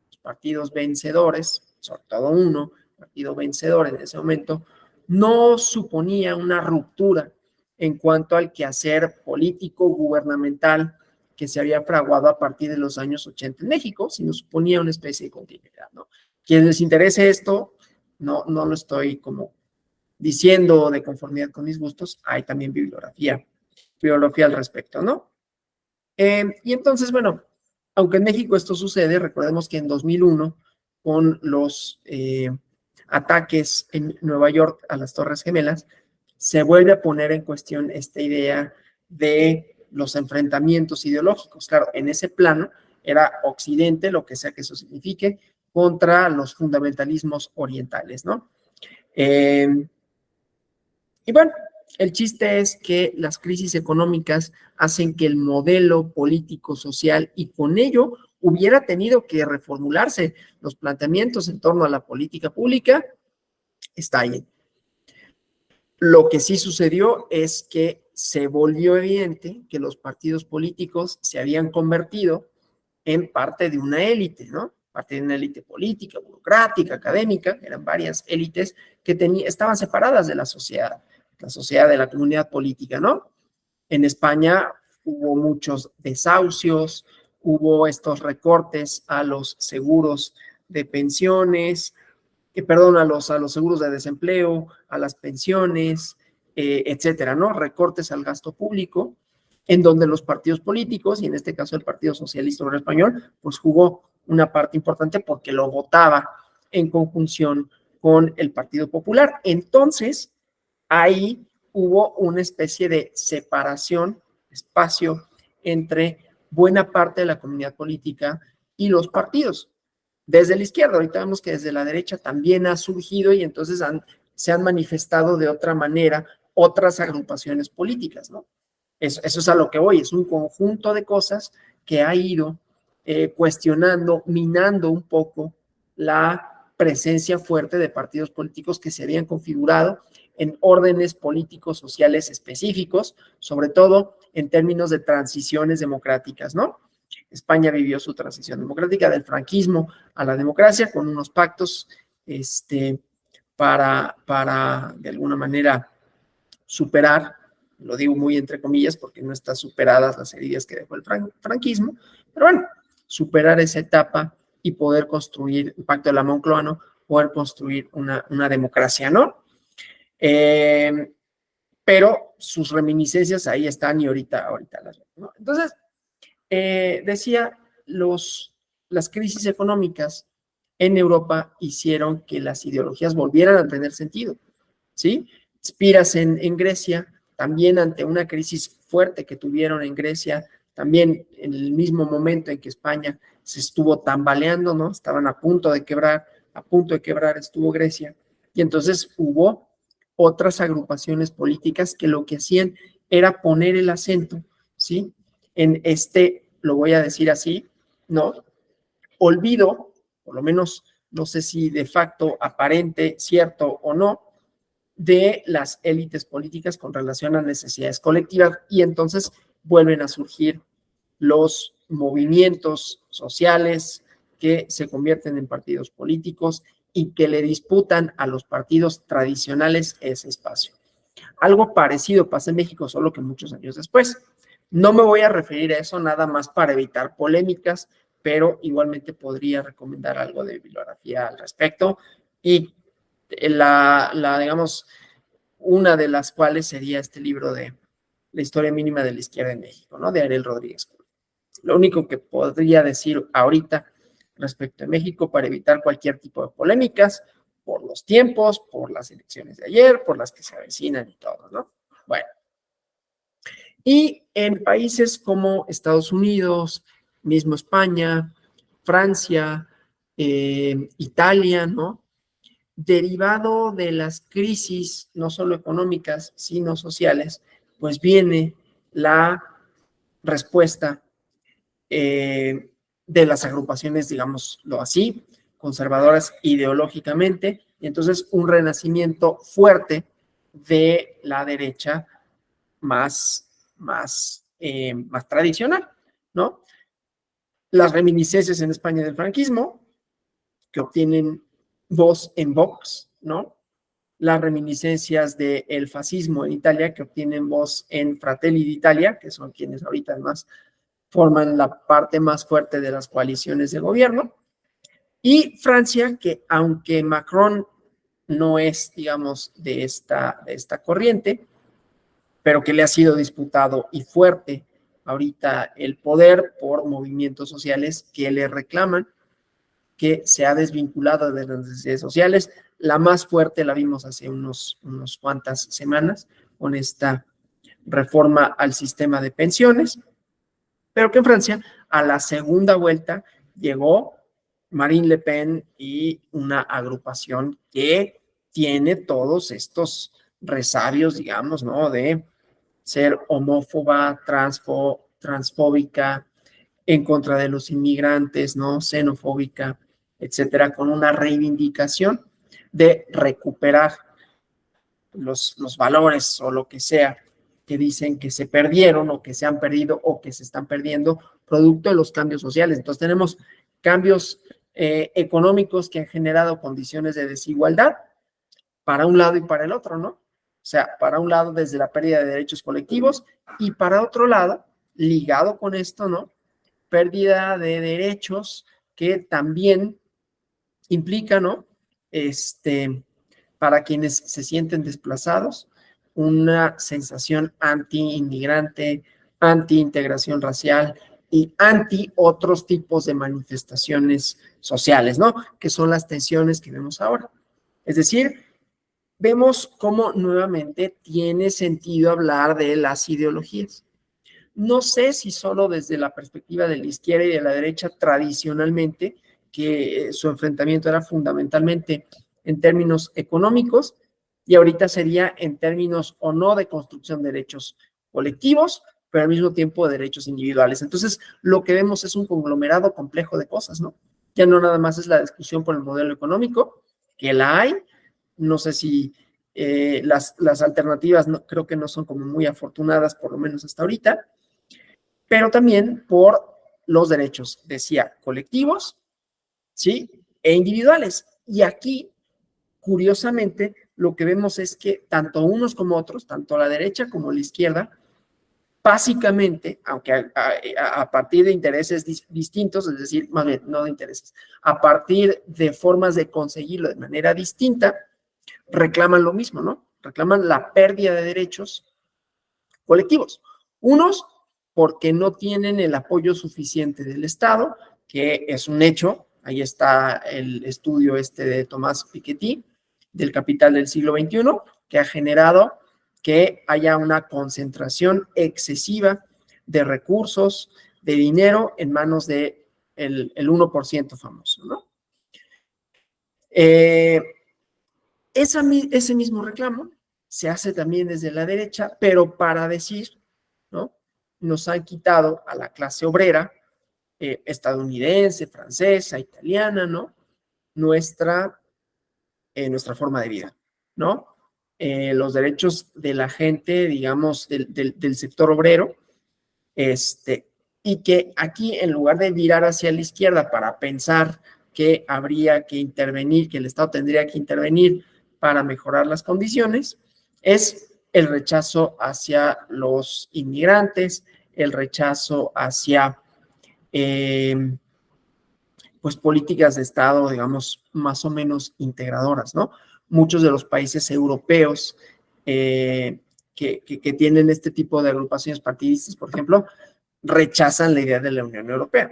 los partidos vencedores, sobre todo uno, partido vencedor en ese momento, no suponía una ruptura en cuanto al quehacer político gubernamental que se había fraguado a partir de los años 80 en México, sino suponía una especie de continuidad, ¿no? Quienes les interese esto, no lo estoy como diciendo de conformidad con mis gustos, hay también bibliografía al respecto, ¿no? Y entonces, bueno, aunque en México esto sucede, recordemos que en 2001, con los ataques en Nueva York a las Torres Gemelas, se vuelve a poner en cuestión esta idea de los enfrentamientos ideológicos. Claro, en ese plano era Occidente, lo que sea que eso signifique, contra los fundamentalismos orientales, ¿no? Y bueno, el chiste es que las crisis económicas hacen que el modelo político social y con ello hubiera tenido que reformularse los planteamientos en torno a la política pública, estallen. Lo que sí sucedió es que se volvió evidente que los partidos políticos se habían convertido en parte de una élite, ¿no? Parte de una élite política, burocrática, académica, eran varias élites que estaban separadas de la sociedad, la sociedad de la comunidad política, ¿no? En España hubo muchos desahucios, hubo estos recortes a los seguros de pensiones, perdón, a los seguros de desempleo, a las pensiones, etcétera, ¿no? Recortes al gasto público, en donde los partidos políticos, y en este caso el Partido Socialista Obrero Español, pues jugó una parte importante porque lo votaba en conjunción con el Partido Popular. Entonces, ahí hubo una especie de separación, espacio entre buena parte de la comunidad política y los partidos. Desde la izquierda, ahorita vemos que desde la derecha también ha surgido y entonces se han manifestado de otra manera otras agrupaciones políticas, ¿no? Eso es a lo que voy, es un conjunto de cosas que ha ido cuestionando, minando un poco la presencia fuerte de partidos políticos que se habían configurado en órdenes políticos sociales específicos, sobre todo en términos de transiciones democráticas, ¿no? España vivió su transición democrática del franquismo a la democracia con unos pactos para de alguna manera superar, lo digo muy entre comillas porque no están superadas las heridas que dejó el franquismo, pero bueno, superar esa etapa y poder construir el pacto de la Moncloa, ¿no? Poder construir una democracia, ¿no? Pero sus reminiscencias ahí están y ahorita las vemos, ¿no? Entonces, decía, las crisis económicas en Europa hicieron que las ideologías volvieran a tener sentido, ¿sí? Spiras en Grecia, también ante una crisis fuerte que tuvieron en Grecia, también en el mismo momento en que España se estuvo tambaleando, ¿no? Estaban a punto de quebrar estuvo Grecia, y entonces hubo otras agrupaciones políticas que lo que hacían era poner el acento, ¿sí? En lo voy a decir así, ¿no? Olvido, por lo menos no sé si de facto aparente, cierto o no, de las élites políticas con relación a necesidades colectivas y entonces vuelven a surgir los movimientos sociales que se convierten en partidos políticos y que le disputan a los partidos tradicionales ese espacio. Algo parecido pasa en México, solo que muchos años después. No me voy a referir a eso nada más para evitar polémicas, pero igualmente podría recomendar algo de bibliografía al respecto y digamos, una de las cuales sería este libro de La historia mínima de la izquierda en México, ¿no? De Ariel Rodríguez. Lo único que podría decir ahorita respecto a México para evitar cualquier tipo de polémicas, por los tiempos, por las elecciones de ayer, por las que se avecinan y todo, ¿no? Bueno. Y en países como Estados Unidos, mismo España, Francia, Italia, ¿no? Derivado de las crisis, no solo económicas, sino sociales, pues viene la respuesta de las agrupaciones, digámoslo así, conservadoras ideológicamente, y entonces un renacimiento fuerte de la derecha más tradicional, ¿no? Las reminiscencias en España del franquismo, que obtienen voz en Vox, ¿no? Las reminiscencias del fascismo en Italia, que obtienen voz en Fratelli d'Italia, que son quienes ahorita además forman la parte más fuerte de las coaliciones de gobierno, y Francia, que aunque Macron no es, digamos, de esta corriente, pero que le ha sido disputado y fuerte ahorita el poder por movimientos sociales que le reclaman, que se ha desvinculado de las necesidades sociales. La más fuerte la vimos hace unos cuantas semanas con esta reforma al sistema de pensiones, pero que en Francia a la segunda vuelta llegó Marine Le Pen y una agrupación que tiene todos estos resabios, digamos, ¿no? De ser homófoba, transfóbica, en contra de los inmigrantes, ¿no? Xenofóbica, etcétera, con una reivindicación de recuperar los valores o lo que sea que dicen que se perdieron o que se han perdido o que se están perdiendo producto de los cambios sociales. Entonces tenemos cambios económicos que han generado condiciones de desigualdad para un lado y para el otro, ¿no? O sea, para un lado, desde la pérdida de derechos colectivos y para otro lado, ligado con esto, ¿no? Pérdida de derechos que también implica, ¿no? Para quienes se sienten desplazados, una sensación anti-inmigrante, anti-integración racial y anti otros tipos de manifestaciones sociales, ¿no? Que son las tensiones que vemos ahora. Es decir, vemos cómo nuevamente tiene sentido hablar de las ideologías. No sé si solo desde la perspectiva de la izquierda y de la derecha tradicionalmente, que su enfrentamiento era fundamentalmente en términos económicos y ahorita sería en términos o no de construcción de derechos colectivos, pero al mismo tiempo de derechos individuales. Entonces, lo que vemos es un conglomerado complejo de cosas, ¿no? Ya no nada más es la discusión por el modelo económico, que la hay, no sé si las alternativas no, creo que no son como muy afortunadas, por lo menos hasta ahorita, pero también por los derechos, decía, colectivos, ¿sí? E individuales. Y aquí, curiosamente, lo que vemos es que tanto unos como otros, tanto la derecha como la izquierda, básicamente, aunque a partir de intereses distintos, es decir, más bien, no de intereses, a partir de formas de conseguirlo de manera distinta, reclaman lo mismo, ¿no? Reclaman la pérdida de derechos colectivos. Unos porque no tienen el apoyo suficiente del Estado, que es un hecho. Ahí está el estudio de Tomás Piketty, del Capital del siglo XXI, que ha generado que haya una concentración excesiva de recursos, de dinero en manos de el 1% famoso, ¿no? Ese mismo reclamo se hace también desde la derecha, pero para decir, ¿no? Nos han quitado a la clase obrera estadounidense, francesa, italiana, ¿no? Nuestra forma de vida, ¿no? Los derechos de la gente, digamos, del sector obrero, y que aquí, en lugar de virar hacia la izquierda para pensar que habría que intervenir, que el Estado tendría que intervenir para mejorar las condiciones, es el rechazo hacia los inmigrantes, el rechazo hacia pues políticas de Estado, digamos, más o menos integradoras, ¿no? Muchos de los países europeos que tienen este tipo de agrupaciones partidistas, por ejemplo, rechazan la idea de la Unión Europea,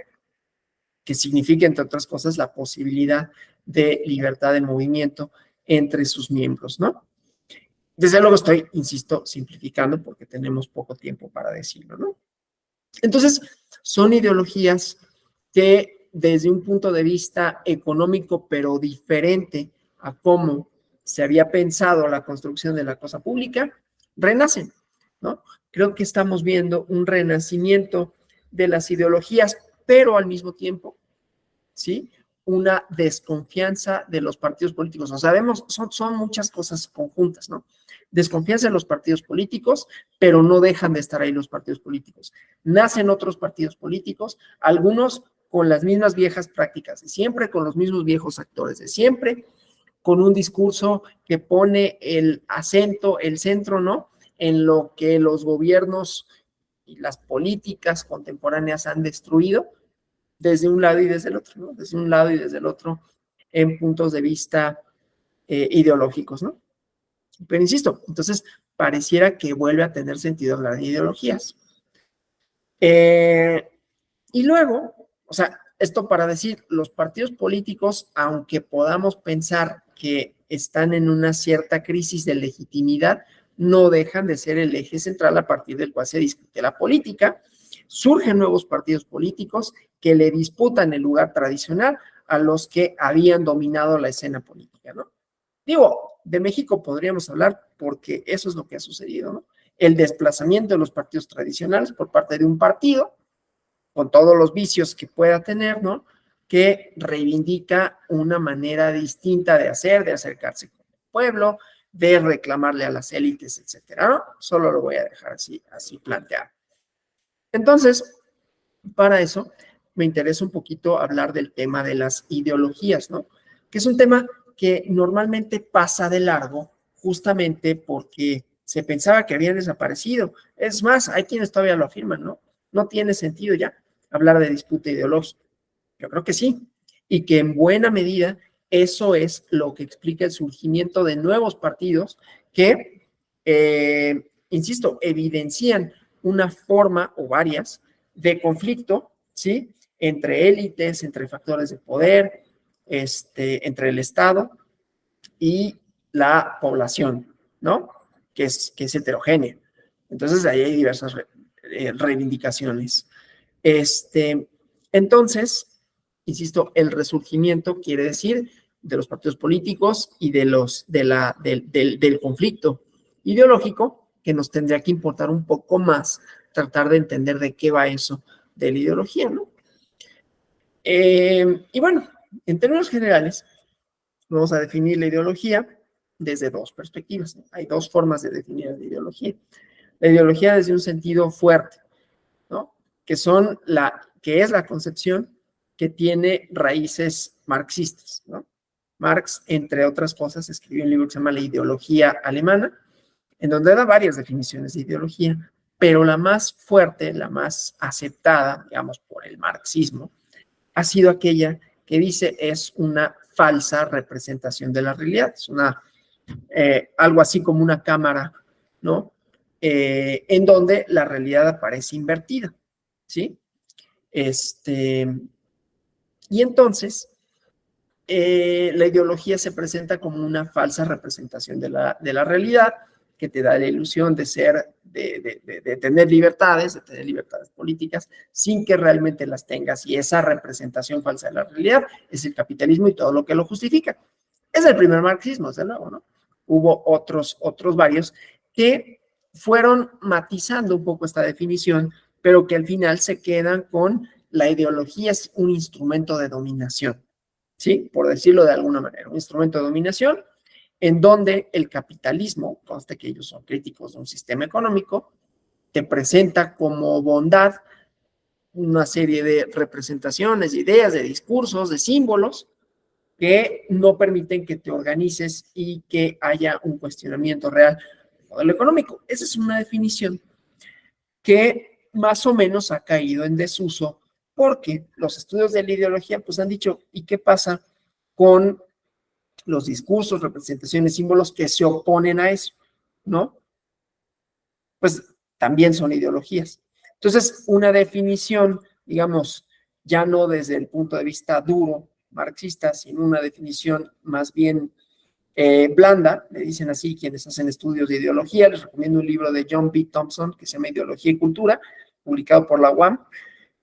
que significa, entre otras cosas, la posibilidad de libertad de movimiento entre sus miembros, ¿no? Desde luego estoy, insisto, simplificando porque tenemos poco tiempo para decirlo, ¿no? Entonces, son ideologías que desde un punto de vista económico, pero diferente a cómo se había pensado la construcción de la cosa pública, renacen, ¿no? Creo que estamos viendo un renacimiento de las ideologías, pero al mismo tiempo, ¿sí? Una desconfianza de los partidos políticos. O sea, vemos, son muchas cosas conjuntas, ¿no? Desconfianza en los partidos políticos, pero no dejan de estar ahí los partidos políticos. Nacen otros partidos políticos, algunos con las mismas viejas prácticas de siempre, con los mismos viejos actores de siempre, con un discurso que pone el acento, el centro, ¿no? En lo que los gobiernos y las políticas contemporáneas han destruido, desde un lado y desde el otro, ¿no? Desde un lado y desde el otro, en puntos de vista ideológicos, ¿no? Pero insisto, entonces pareciera que vuelve a tener sentido hablar de ideologías. Y luego, o sea, esto para decir, los partidos políticos, aunque podamos pensar que están en una cierta crisis de legitimidad, no dejan de ser el eje central a partir del cual se discute la política. Surgen nuevos partidos políticos que le disputan el lugar tradicional a los que habían dominado la escena política, ¿no? Digo, de México podríamos hablar porque eso es lo que ha sucedido, ¿no? El desplazamiento de los partidos tradicionales por parte de un partido, con todos los vicios que pueda tener, ¿no? Que reivindica una manera distinta de hacer, de acercarse con el pueblo, de reclamarle a las élites, etcétera, ¿no? Solo lo voy a dejar así planteado. Entonces, para eso me interesa un poquito hablar del tema de las ideologías, ¿no? Que es un tema que normalmente pasa de largo justamente porque Se pensaba que habían desaparecido. Es más, hay quienes todavía lo afirman, ¿no? No tiene sentido ya hablar de disputa ideológica. Yo creo que sí, y que en buena medida eso es lo que explica el surgimiento de nuevos partidos que, insisto, evidencian una forma o varias de conflicto, ¿sí? Entre élites, entre factores de poder, entre el Estado y la población, ¿no? Que es heterogénea. Entonces, ahí hay diversas reivindicaciones. Entonces, insisto, el resurgimiento quiere decir de los partidos políticos y del conflicto ideológico, que nos tendría que importar un poco más tratar de entender de qué va eso de la ideología, ¿no? Y bueno, en términos generales, vamos a definir la ideología desde dos perspectivas, ¿no? Hay dos formas de definir la ideología. La ideología desde un sentido fuerte, ¿no? Que es la concepción que tiene raíces marxistas, ¿no? Marx, entre otras cosas, escribió un libro que se llama La ideología alemana, en donde da varias definiciones de ideología, pero la más fuerte, la más aceptada, digamos, por el marxismo, ha sido aquella que dice es una falsa representación de la realidad, es algo así como una cámara, ¿no? En donde la realidad aparece invertida, ¿sí? Y entonces, la ideología se presenta como una falsa representación de la realidad, que te da la ilusión de tener libertades políticas, sin que realmente las tengas, y esa representación falsa de la realidad es el capitalismo y todo lo que lo justifica. Es el primer marxismo, desde luego, ¿no? Hubo otros varios que fueron matizando un poco esta definición, pero que al final se quedan con la ideología es un instrumento de dominación, ¿sí? Por decirlo de alguna manera, un instrumento de dominación en donde el capitalismo, conste que ellos son críticos de un sistema económico, te presenta como bondad una serie de representaciones, de ideas, de discursos, de símbolos que no permiten que te organices y que haya un cuestionamiento real del modelo económico. Esa es una definición que más o menos ha caído en desuso porque los estudios de la ideología pues han dicho, ¿y qué pasa con los discursos, representaciones, símbolos que se oponen a eso? ¿No? Pues también son ideologías. Entonces, una definición, digamos, ya no desde el punto de vista duro, marxista, sino una definición más bien blanda, le dicen así quienes hacen estudios de ideología. Les recomiendo un libro de John B. Thompson que se llama Ideología y Cultura, publicado por la UAM.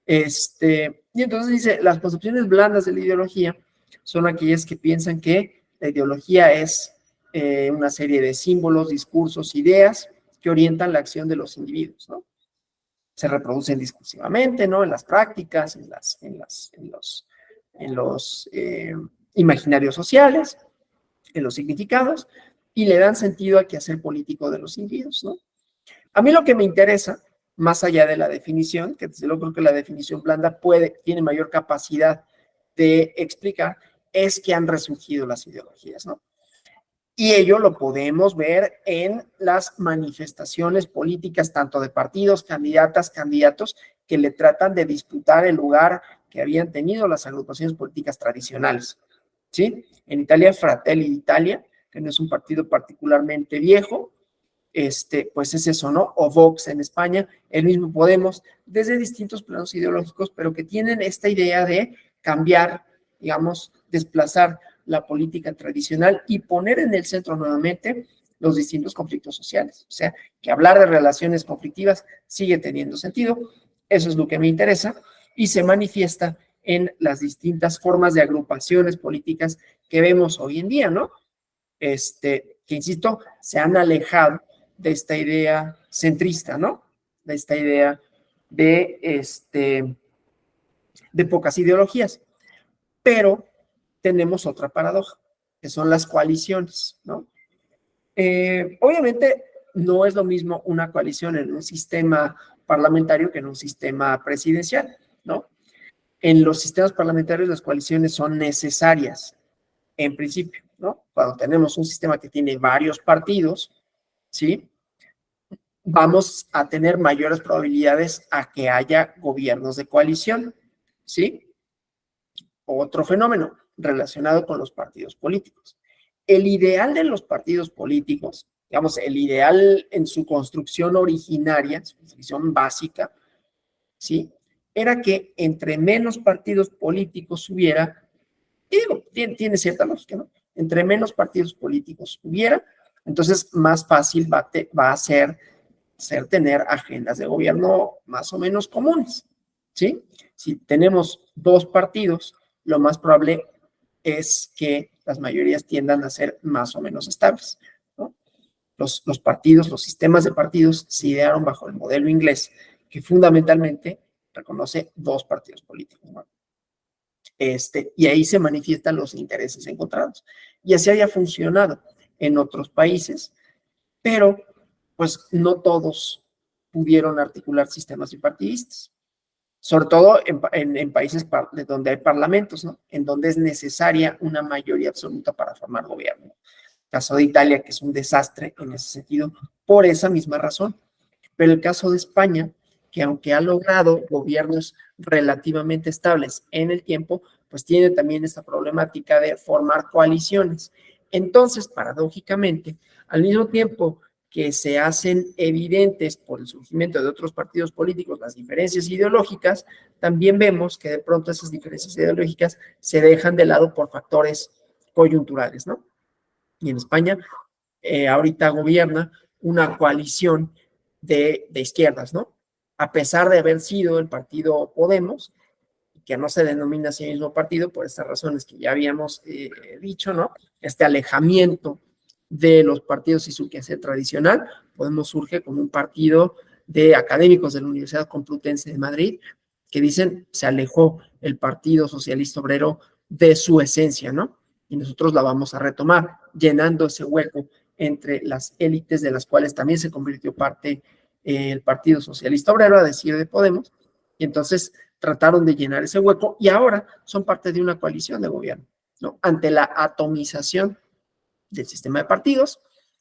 Y entonces dice, las concepciones blandas de la ideología son aquellas que piensan que la ideología es una serie de símbolos, discursos, ideas que orientan la acción de los individuos, ¿no? Se reproducen discursivamente, ¿no? En las prácticas, en los imaginarios sociales, en los significados, y le dan sentido al quehacer político de los individuos, ¿no? A mí lo que me interesa, más allá de la definición, que desde luego creo que la definición blanda tiene mayor capacidad de explicar, es que han resurgido las ideologías, ¿no? Y ello lo podemos ver en las manifestaciones políticas, tanto de partidos, candidatas, candidatos, que le tratan de disputar el lugar que habían tenido las agrupaciones políticas tradicionales, ¿sí? En Italia, Fratelli d'Italia, que no es un partido particularmente viejo, pues es eso, ¿no? O Vox en España, el mismo Podemos, desde distintos planos ideológicos, pero que tienen esta idea de cambiar, digamos, desplazar la política tradicional y poner en el centro nuevamente los distintos conflictos sociales. O sea, que hablar de relaciones conflictivas sigue teniendo sentido. Eso es lo que me interesa y se manifiesta en las distintas formas de agrupaciones políticas que vemos hoy en día, ¿no? Que, insisto, se han alejado de esta idea centrista, ¿no? De esta idea de pocas ideologías. Pero tenemos otra paradoja, que son las coaliciones, ¿no? Obviamente no es lo mismo una coalición en un sistema parlamentario que en un sistema presidencial, ¿no? En los sistemas parlamentarios las coaliciones son necesarias, en principio, ¿no? Cuando tenemos un sistema que tiene varios partidos, ¿sí? vamos a tener mayores probabilidades a que haya gobiernos de coalición, ¿sí? Otro fenómeno relacionado con los partidos políticos. El ideal de los partidos políticos, digamos, el ideal en su construcción originaria, su construcción básica, ¿sí? Era que entre menos partidos políticos hubiera, y digo, tiene cierta lógica, ¿no? Entre menos partidos políticos hubiera, entonces más fácil va a ser tener agendas de gobierno más o menos comunes, ¿sí? Si tenemos dos partidos, lo más probable es que las mayorías tiendan a ser más o menos estables, ¿no? Los partidos, los sistemas de partidos se idearon bajo el modelo inglés, que fundamentalmente reconoce dos partidos políticos, ¿no? Y ahí se manifiestan los intereses encontrados. Y así había funcionado en otros países, pero pues no todos pudieron articular sistemas bipartidistas, sobre todo en países donde hay parlamentos, ¿no? En donde es necesaria una mayoría absoluta para formar gobierno. El caso de Italia, que es un desastre en ese sentido, por esa misma razón. Pero el caso de España, que aunque ha logrado gobiernos relativamente estables en el tiempo, pues tiene también esta problemática de formar coaliciones. Entonces, paradójicamente, al mismo tiempo que se hacen evidentes por el surgimiento de otros partidos políticos las diferencias ideológicas, también vemos que de pronto esas diferencias ideológicas se dejan de lado por factores coyunturales, ¿no? Y en España ahorita gobierna una coalición de izquierdas, ¿no? A pesar de haber sido el partido Podemos, que no se denomina así mismo partido por estas razones que ya habíamos dicho, ¿no? Este alejamiento de los partidos y su quehacer tradicional. Podemos surge como un partido de académicos de la Universidad Complutense de Madrid que dicen se alejó el Partido Socialista Obrero de su esencia, ¿no? Y nosotros la vamos a retomar, llenando ese hueco entre las élites de las cuales también se convirtió parte el Partido Socialista Obrero, a decir de Podemos, y entonces trataron de llenar ese hueco y ahora son parte de una coalición de gobierno, ¿no? Ante la atomización del sistema de partidos,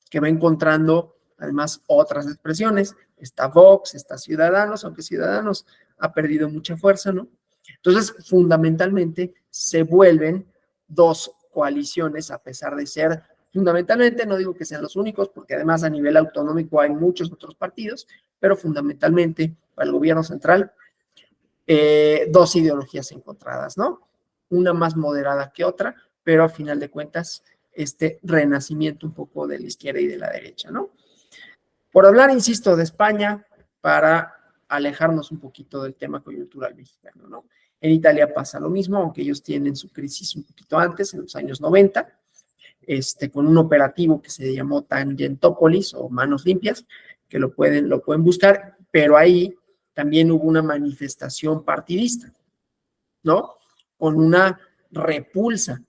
que va encontrando además otras expresiones, está Vox, está Ciudadanos, aunque Ciudadanos ha perdido mucha fuerza, ¿no? Entonces, fundamentalmente, se vuelven dos coaliciones, a pesar de ser, fundamentalmente, no digo que sean los únicos, porque además a nivel autonómico hay muchos otros partidos, pero fundamentalmente para el gobierno central, dos ideologías encontradas, ¿no? Una más moderada que otra, pero a final de cuentas, este renacimiento un poco de la izquierda y de la derecha, ¿no? Por hablar, insisto, de España, para alejarnos un poquito del tema coyuntural mexicano, ¿no? En Italia pasa lo mismo, aunque ellos tienen su crisis un poquito antes, en los años 90, con un operativo que se llamó Tangentópolis o Manos Limpias, que lo pueden buscar, pero ahí también hubo una manifestación partidista, ¿no? Con una repulsa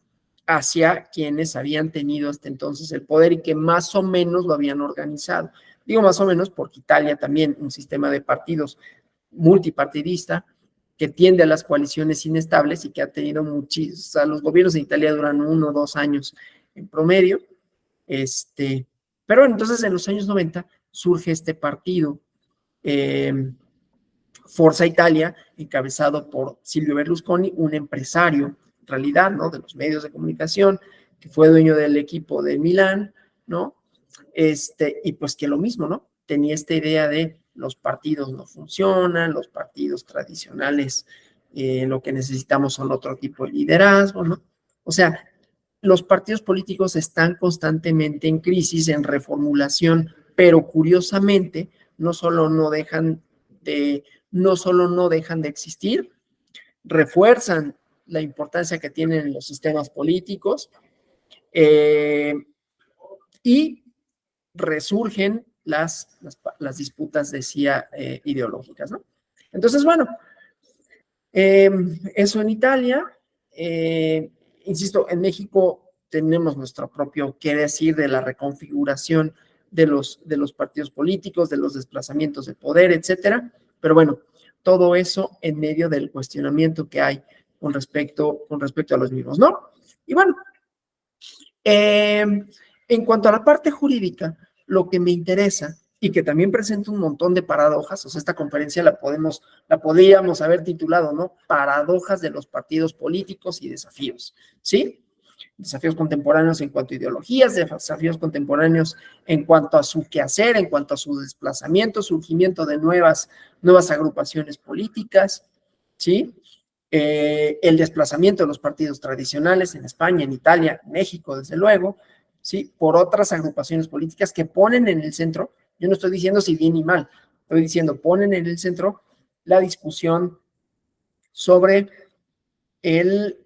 hacia quienes habían tenido hasta entonces el poder y que más o menos lo habían organizado. Digo más o menos porque Italia también, un sistema de partidos multipartidista, que tiende a las coaliciones inestables y que ha tenido muchísimos, o sea, los gobiernos de Italia duran 1 o 2 años en promedio, pero entonces en los años 90 surge este partido, Forza Italia, encabezado por Silvio Berlusconi, un empresario, en realidad, ¿no? De los medios de comunicación, que fue dueño del equipo de Milán, ¿no? Y pues que lo mismo, ¿no? Tenía esta idea de los partidos no funcionan, los partidos tradicionales, lo que necesitamos son otro tipo de liderazgo, ¿no? O sea, los partidos políticos están constantemente en crisis, en reformulación, pero curiosamente no solo no dejan de existir, refuerzan la importancia que tienen los sistemas políticos y resurgen las disputas, decía, ideológicas, ¿no? Entonces, bueno, eso en Italia. Insisto, en México tenemos nuestro propio qué decir de la reconfiguración de los partidos políticos, de los desplazamientos de poder, etcétera. Pero bueno, todo eso en medio del cuestionamiento que hay con respecto a los mismos, ¿no? Y bueno, en cuanto a la parte jurídica, lo que me interesa, y que también presenta un montón de paradojas. O sea, esta conferencia la podríamos haber titulado, ¿no? Paradojas de los partidos políticos y desafíos, ¿sí? Desafíos contemporáneos en cuanto a ideologías, desafíos contemporáneos en cuanto a su quehacer, en cuanto a su desplazamiento, surgimiento de nuevas agrupaciones políticas, ¿sí? El desplazamiento de los partidos tradicionales en España, en Italia, en México, desde luego, ¿sí? Por otras agrupaciones políticas que ponen en el centro, yo no estoy diciendo si bien y mal, estoy diciendo ponen en el centro la discusión sobre el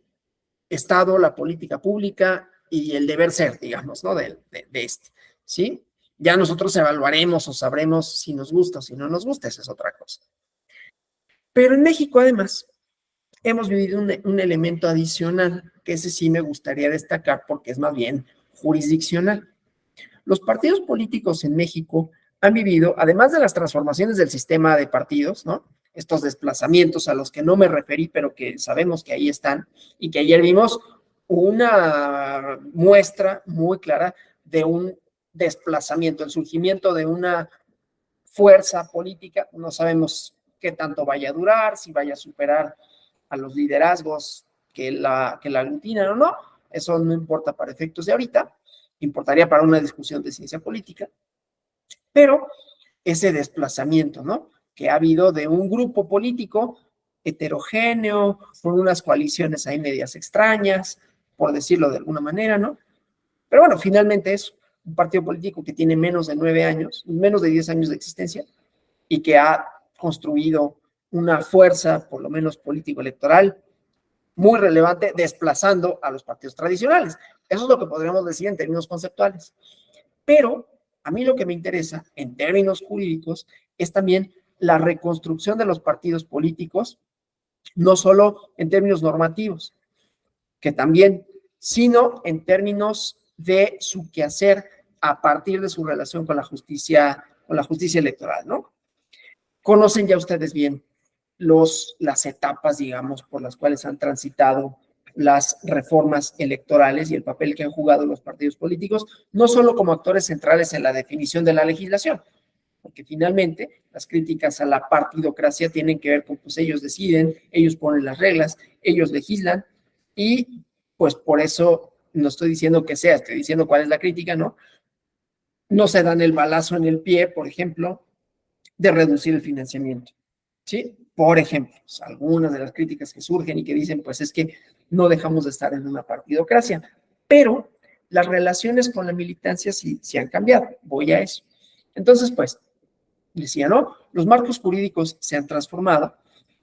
Estado, la política pública y el deber ser, digamos, ¿no? De este, ¿sí? Ya nosotros evaluaremos o sabremos si nos gusta o si no nos gusta, esa es otra cosa. Pero en México, además, hemos vivido un elemento adicional, que ese sí me gustaría destacar porque es más bien jurisdiccional. Los partidos políticos en México han vivido, además de las transformaciones del sistema de partidos, ¿no? Estos desplazamientos a los que no me referí, pero que sabemos que ahí están, y que ayer vimos una muestra muy clara de un desplazamiento, el surgimiento de una fuerza política, no sabemos qué tanto vaya a durar, si vaya a superar a los liderazgos que la aglutinan o no, eso no importa para efectos de ahorita, importaría para una discusión de ciencia política, pero ese desplazamiento, ¿no? Que ha habido de un grupo político heterogéneo, con unas coaliciones ahí medias extrañas, por decirlo de alguna manera, ¿no? Pero bueno, finalmente es un partido político que tiene menos de 9 años, menos de 10 años de existencia, y que ha construido una fuerza, por lo menos político-electoral, muy relevante, desplazando a los partidos tradicionales. Eso es lo que podríamos decir en términos conceptuales. Pero a mí lo que me interesa, en términos jurídicos, es también la reconstrucción de los partidos políticos, no solo en términos normativos, que también, sino en términos de su quehacer a partir de su relación con la justicia electoral, ¿no? Conocen ya ustedes bien las etapas, digamos, por las cuales han transitado las reformas electorales y el papel que han jugado los partidos políticos, no solo como actores centrales en la definición de la legislación, porque finalmente las críticas a la partidocracia tienen que ver con, pues ellos deciden, ellos ponen las reglas, ellos legislan, y pues por eso no estoy diciendo que sea, estoy diciendo cuál es la crítica, ¿no? No se dan el balazo en el pie, por ejemplo, de reducir el financiamiento, ¿sí? Por ejemplo, algunas de las críticas que surgen y que dicen, pues es que no dejamos de estar en una partidocracia, pero las relaciones con la militancia sí han cambiado, voy a eso. Entonces, pues, decía, ¿no? Los marcos jurídicos se han transformado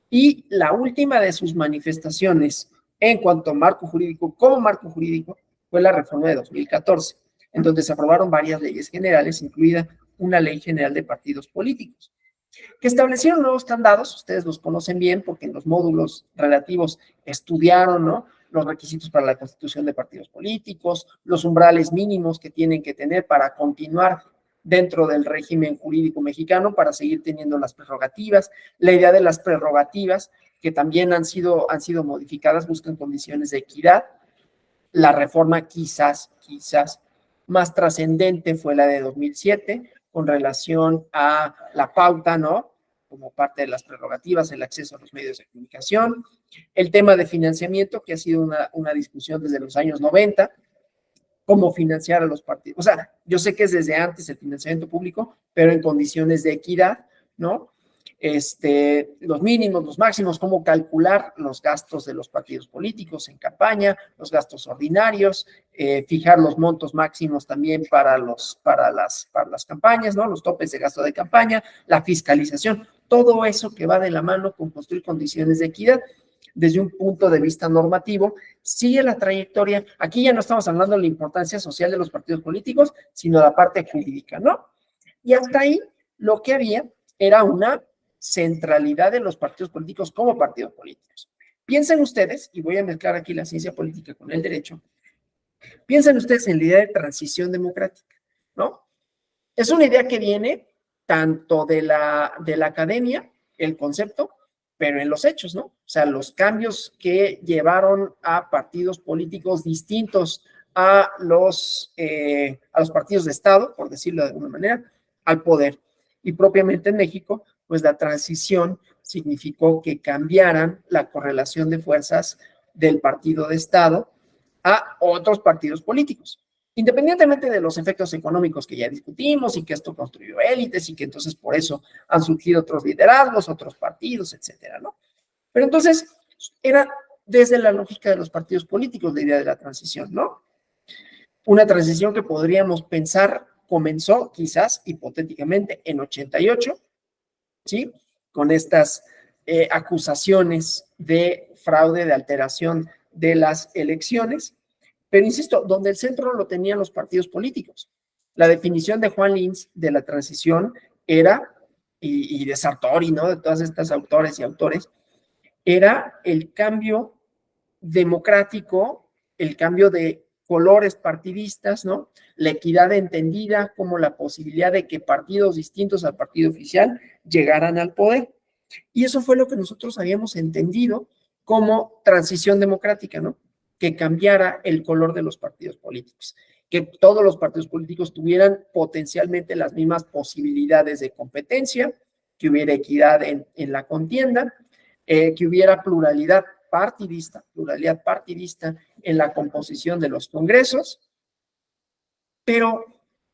y la última de sus manifestaciones en cuanto a marco jurídico, como marco jurídico, fue la reforma de 2014, en donde se aprobaron varias leyes generales, incluida una ley general de partidos políticos, que establecieron nuevos candados. Ustedes los conocen bien porque en los módulos relativos estudiaron, ¿no? Los requisitos para la constitución de partidos políticos, los umbrales mínimos que tienen que tener para continuar dentro del régimen jurídico mexicano, para seguir teniendo las prerrogativas, la idea de las prerrogativas que también han sido modificadas, buscan condiciones de equidad. La reforma quizás más trascendente fue la de 2007, con relación a la pauta, ¿no? Como parte de las prerrogativas, el acceso a los medios de comunicación, el tema de financiamiento, que ha sido una discusión desde los años 90, cómo financiar a los partidos. O sea, yo sé que es desde antes el financiamiento público, pero en condiciones de equidad, ¿no? Los mínimos, los máximos, cómo calcular los gastos de los partidos políticos en campaña, los gastos ordinarios, fijar los montos máximos también para las campañas, ¿no? Los topes de gasto de campaña, la fiscalización, todo eso que va de la mano con construir condiciones de equidad desde un punto de vista normativo, sigue la trayectoria. Aquí ya no estamos hablando de la importancia social de los partidos políticos, sino la parte jurídica, ¿no? Y hasta ahí lo que había era una centralidad de los partidos políticos como partidos políticos. Piensen ustedes, y voy a mezclar aquí la ciencia política con el derecho, piensen ustedes en la idea de transición democrática, ¿no? Es una idea que viene tanto de la academia, el concepto, pero en los hechos, ¿no? O sea, los cambios que llevaron a partidos políticos distintos a los partidos de Estado, por decirlo de alguna manera, al poder. y propiamente en México, pues la transición significó que cambiaran la correlación de fuerzas del partido de Estado a otros partidos políticos. Independientemente de los efectos económicos que ya discutimos y que esto construyó élites y que entonces por eso han surgido otros liderazgos, otros partidos, etcétera, ¿no? Pero entonces era desde la lógica de los partidos políticos la idea de la transición, ¿no? Una transición que podríamos pensar comenzó quizás hipotéticamente en 88, ¿sí? Con estas acusaciones de fraude, de alteración de las elecciones. Pero insisto, donde el centro lo tenían los partidos políticos. La definición de Juan Linz de la transición era, y de Sartori, ¿no? De todas estas autores y autores, era el cambio democrático, el cambio de colores partidistas, ¿no? La equidad entendida como la posibilidad de que partidos distintos al partido oficial llegaran al poder. Y eso fue lo que nosotros habíamos entendido como transición democrática, ¿no? Que cambiara el color de los partidos políticos, que todos los partidos políticos tuvieran potencialmente las mismas posibilidades de competencia, que hubiera equidad en la contienda, que hubiera pluralidad partidista en la composición de los congresos, pero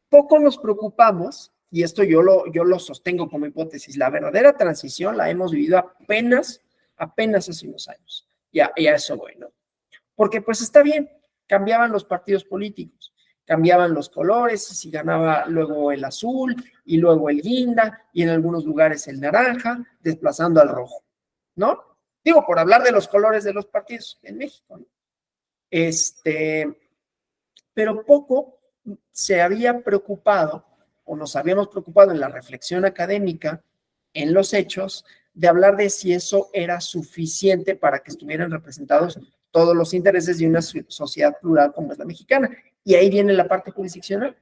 poco nos preocupamos, y esto yo lo sostengo como hipótesis, la verdadera transición la hemos vivido apenas hace unos años, y a eso voy, ¿no? Porque pues está bien, cambiaban los partidos políticos, cambiaban los colores, si ganaba luego el azul, y luego el guinda, y en algunos lugares el naranja, desplazando al rojo, ¿no? Digo, por hablar de los colores de los partidos en México, ¿no? Pero poco se había preocupado, o nos habíamos preocupado en la reflexión académica, en los hechos, de hablar de si eso era suficiente para que estuvieran representados todos los intereses de una sociedad plural como es la mexicana. Y ahí viene la parte jurisdiccional,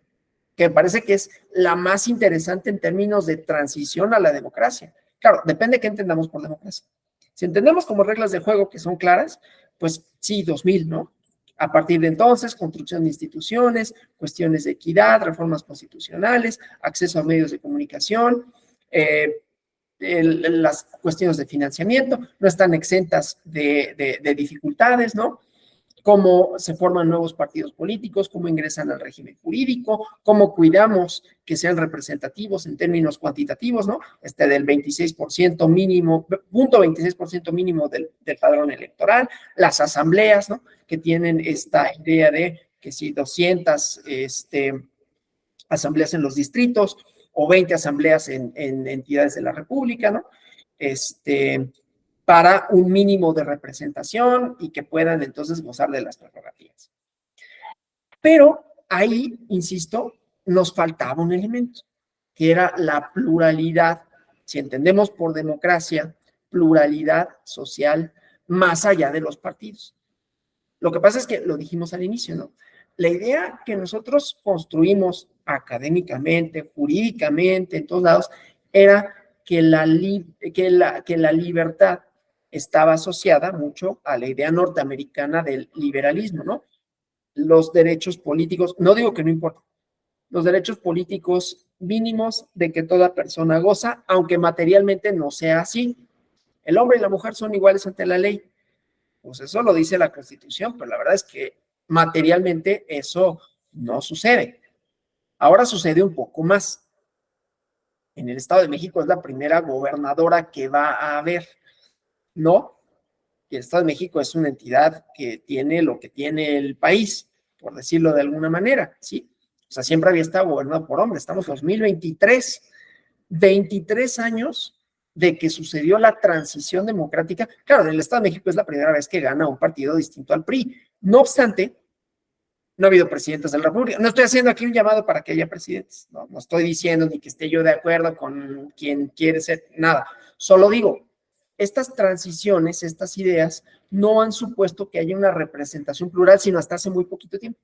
que me parece que es la más interesante en términos de transición a la democracia. Claro, depende de qué entendamos por democracia. Si entendemos como reglas de juego que son claras, pues sí, 2000, ¿no? A partir de entonces, construcción de instituciones, cuestiones de equidad, reformas constitucionales, acceso a medios de comunicación, las cuestiones de financiamiento no están exentas de dificultades, ¿no? Cómo se forman nuevos partidos políticos, cómo ingresan al régimen jurídico, cómo cuidamos que sean representativos en términos cuantitativos, ¿no? Del 26% mínimo, 0.26% mínimo del padrón electoral, las asambleas, ¿no? Que tienen esta idea de que si 200 asambleas en los distritos o 20 asambleas en entidades de la República, ¿no? Para un mínimo de representación y que puedan entonces gozar de las prerrogativas. Pero ahí, insisto, nos faltaba un elemento, que era la pluralidad, si entendemos por democracia, pluralidad social más allá de los partidos. Lo que pasa es que lo dijimos al inicio, ¿no? La idea que nosotros construimos académicamente, jurídicamente, en todos lados, era que la libertad estaba asociada mucho a la idea norteamericana del liberalismo, ¿no? Los derechos políticos, no digo que no importa, los derechos políticos mínimos de que toda persona goza, aunque materialmente no sea así. El hombre y la mujer son iguales ante la ley. Pues eso lo dice la Constitución, pero la verdad es que materialmente eso no sucede. Ahora sucede un poco más. En el Estado de México es la primera gobernadora que va a haber, ¿no? Y el Estado de México es una entidad que tiene lo que tiene el país, por decirlo de alguna manera, ¿sí? O sea, siempre había estado gobernado por hombres. Estamos en 2023, 23 años de que sucedió la transición democrática. Claro, en el Estado de México es la primera vez que gana un partido distinto al PRI. No obstante, no ha habido presidentes de la República. No estoy haciendo aquí un llamado para que haya presidentes. No estoy diciendo ni que esté yo de acuerdo con quien quiere ser, nada. Solo digo, estas transiciones, estas ideas, no han supuesto que haya una representación plural, sino hasta hace muy poquito tiempo,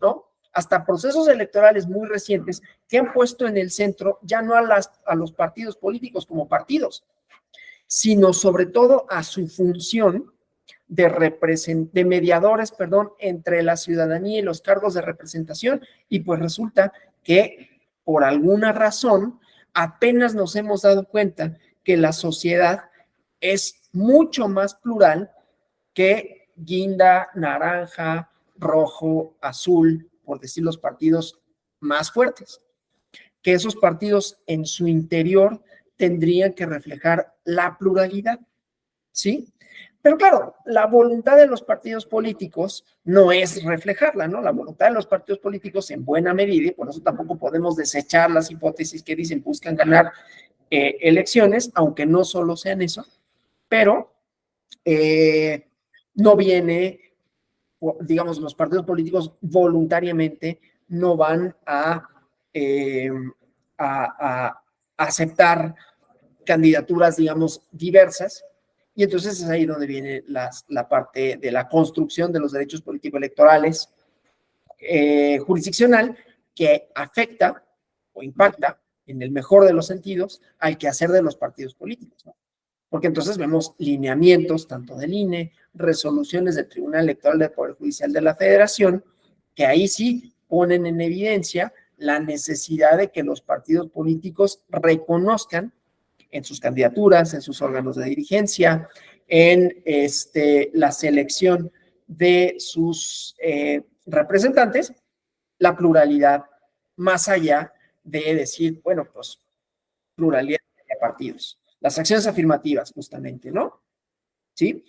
¿no? Hasta procesos electorales muy recientes que han puesto en el centro ya no a los partidos políticos como partidos, sino sobre todo a su función de mediadores, entre la ciudadanía y los cargos de representación, y pues resulta que por alguna razón apenas nos hemos dado cuenta que la sociedad es mucho más plural que guinda, naranja, rojo, azul, por decir los partidos más fuertes, que esos partidos en su interior tendrían que reflejar la pluralidad, ¿sí? Pero claro, la voluntad de los partidos políticos no es reflejarla, ¿no? La voluntad de los partidos políticos en buena medida, y por eso tampoco podemos desechar las hipótesis que dicen buscan ganar elecciones, aunque no solo sean eso, pero no viene, digamos, los partidos políticos voluntariamente no van eh, a aceptar candidaturas, digamos, diversas, y entonces es ahí donde viene la parte de la construcción de los derechos político-electorales jurisdiccional que afecta o impacta, en el mejor de los sentidos, al quehacer de los partidos políticos, ¿no? Porque entonces vemos lineamientos tanto del INE, resoluciones del Tribunal Electoral del Poder Judicial de la Federación, que ahí sí ponen en evidencia la necesidad de que los partidos políticos reconozcan en sus candidaturas, en sus órganos de dirigencia, en la selección de sus representantes, la pluralidad, más allá de decir, bueno, pues pluralidad de partidos. Las acciones afirmativas, justamente, ¿no? ¿Sí?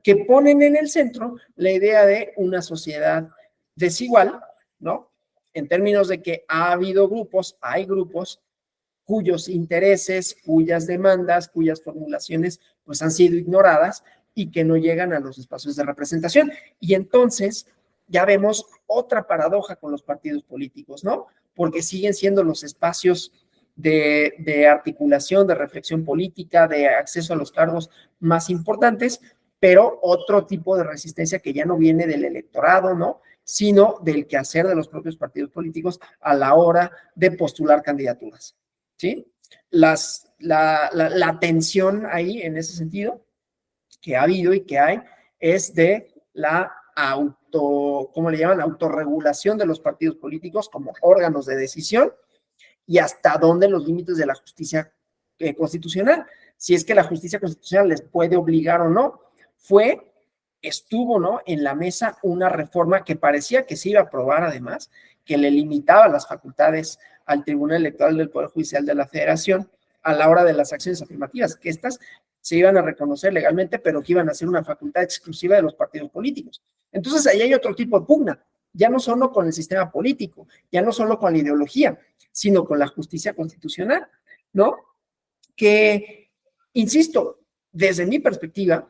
Que ponen en el centro la idea de una sociedad desigual, ¿no? En términos de que ha habido grupos, hay grupos cuyos intereses, cuyas demandas, cuyas formulaciones, pues han sido ignoradas y que no llegan a los espacios de representación. Y entonces ya vemos otra paradoja con los partidos políticos, ¿no? Porque siguen siendo los espacios de articulación, de reflexión política, de acceso a los cargos más importantes, pero otro tipo de resistencia que ya no viene del electorado, ¿no? Sino del quehacer de los propios partidos políticos a la hora de postular candidaturas, ¿sí? La tensión ahí, en ese sentido, que ha habido y que hay, es de la ¿cómo le llaman? Autorregulación de los partidos políticos como órganos de decisión y hasta dónde los límites de la justicia constitucional, si es que la justicia constitucional les puede obligar o no. Estuvo, ¿no?, en la mesa una reforma que parecía que se iba a aprobar, además, que le limitaba las facultades al Tribunal Electoral del Poder Judicial de la Federación a la hora de las acciones afirmativas, que estas se iban a reconocer legalmente, pero que iban a ser una facultad exclusiva de los partidos políticos. Entonces, ahí hay otro tipo de pugna, ya no solo con el sistema político, ya no solo con la ideología, sino con la justicia constitucional, ¿no? Que, insisto, desde mi perspectiva,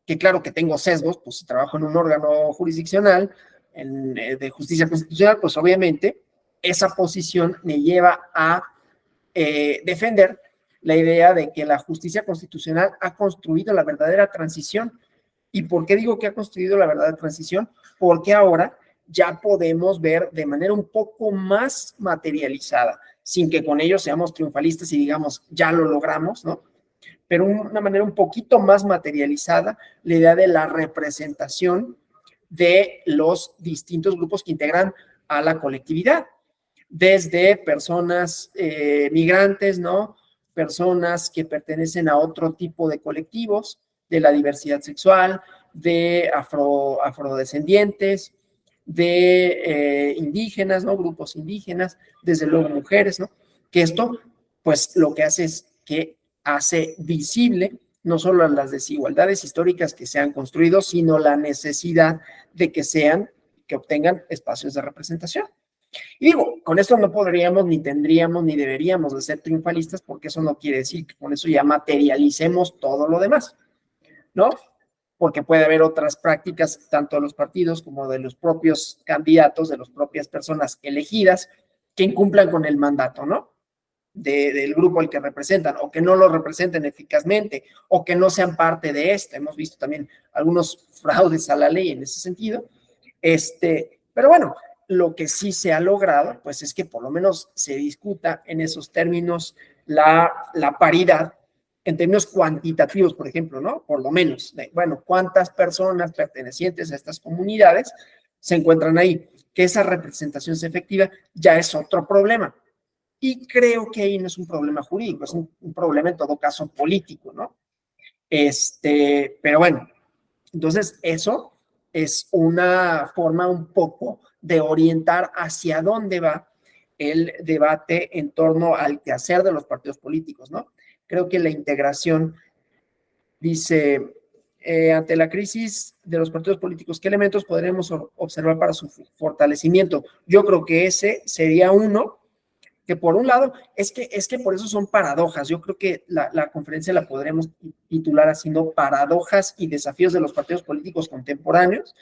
que claro que tengo sesgos, pues si trabajo en un órgano jurisdiccional de justicia constitucional, pues obviamente esa posición me lleva a defender la idea de que la justicia constitucional ha construido la verdadera transición. ¿Y por qué digo que ha construido la verdadera transición? Porque ahora ya podemos ver de manera un poco más materializada, sin que con ello seamos triunfalistas y digamos, ya lo logramos, ¿no? Pero una manera un poquito más materializada, la idea de la representación de los distintos grupos que integran a la colectividad, desde personas migrantes, ¿no? Personas que pertenecen a otro tipo de colectivos, de la diversidad sexual, de afrodescendientes, de indígenas, ¿no? Grupos indígenas, desde luego mujeres, ¿no? Que esto, pues, lo que hace es que hace visible no solo las desigualdades históricas que se han construido, sino la necesidad de que obtengan espacios de representación. Y digo, con esto no podríamos, ni tendríamos, ni deberíamos de ser triunfalistas, porque eso no quiere decir que con eso ya materialicemos todo lo demás, ¿no? Porque puede haber otras prácticas, tanto de los partidos como de los propios candidatos, de las propias personas elegidas, que incumplan con el mandato, ¿no? Del grupo al que representan, o que no lo representen eficazmente, o que no sean parte de esto. Hemos visto también algunos fraudes a la ley en ese sentido. Pero bueno, lo que sí se ha logrado, pues es que por lo menos se discuta en esos términos la paridad, en términos cuantitativos, por ejemplo, ¿no? Por lo menos, bueno, ¿cuántas personas pertenecientes a estas comunidades se encuentran ahí? Que esa representación sea efectiva ya es otro problema, Y creo que ahí no es un problema jurídico, es un problema en todo caso político, ¿no? Pero bueno, entonces eso es una forma un poco de orientar hacia dónde va el debate en torno al quehacer de los partidos políticos, ¿no? Creo que la integración dice, ante la crisis de los partidos políticos, ¿qué elementos podremos observar para su fortalecimiento? Yo creo que ese sería uno, que por un lado, es que por eso son paradojas. Yo creo que la conferencia la podremos titular haciendo paradojas y desafíos de los partidos políticos contemporáneos,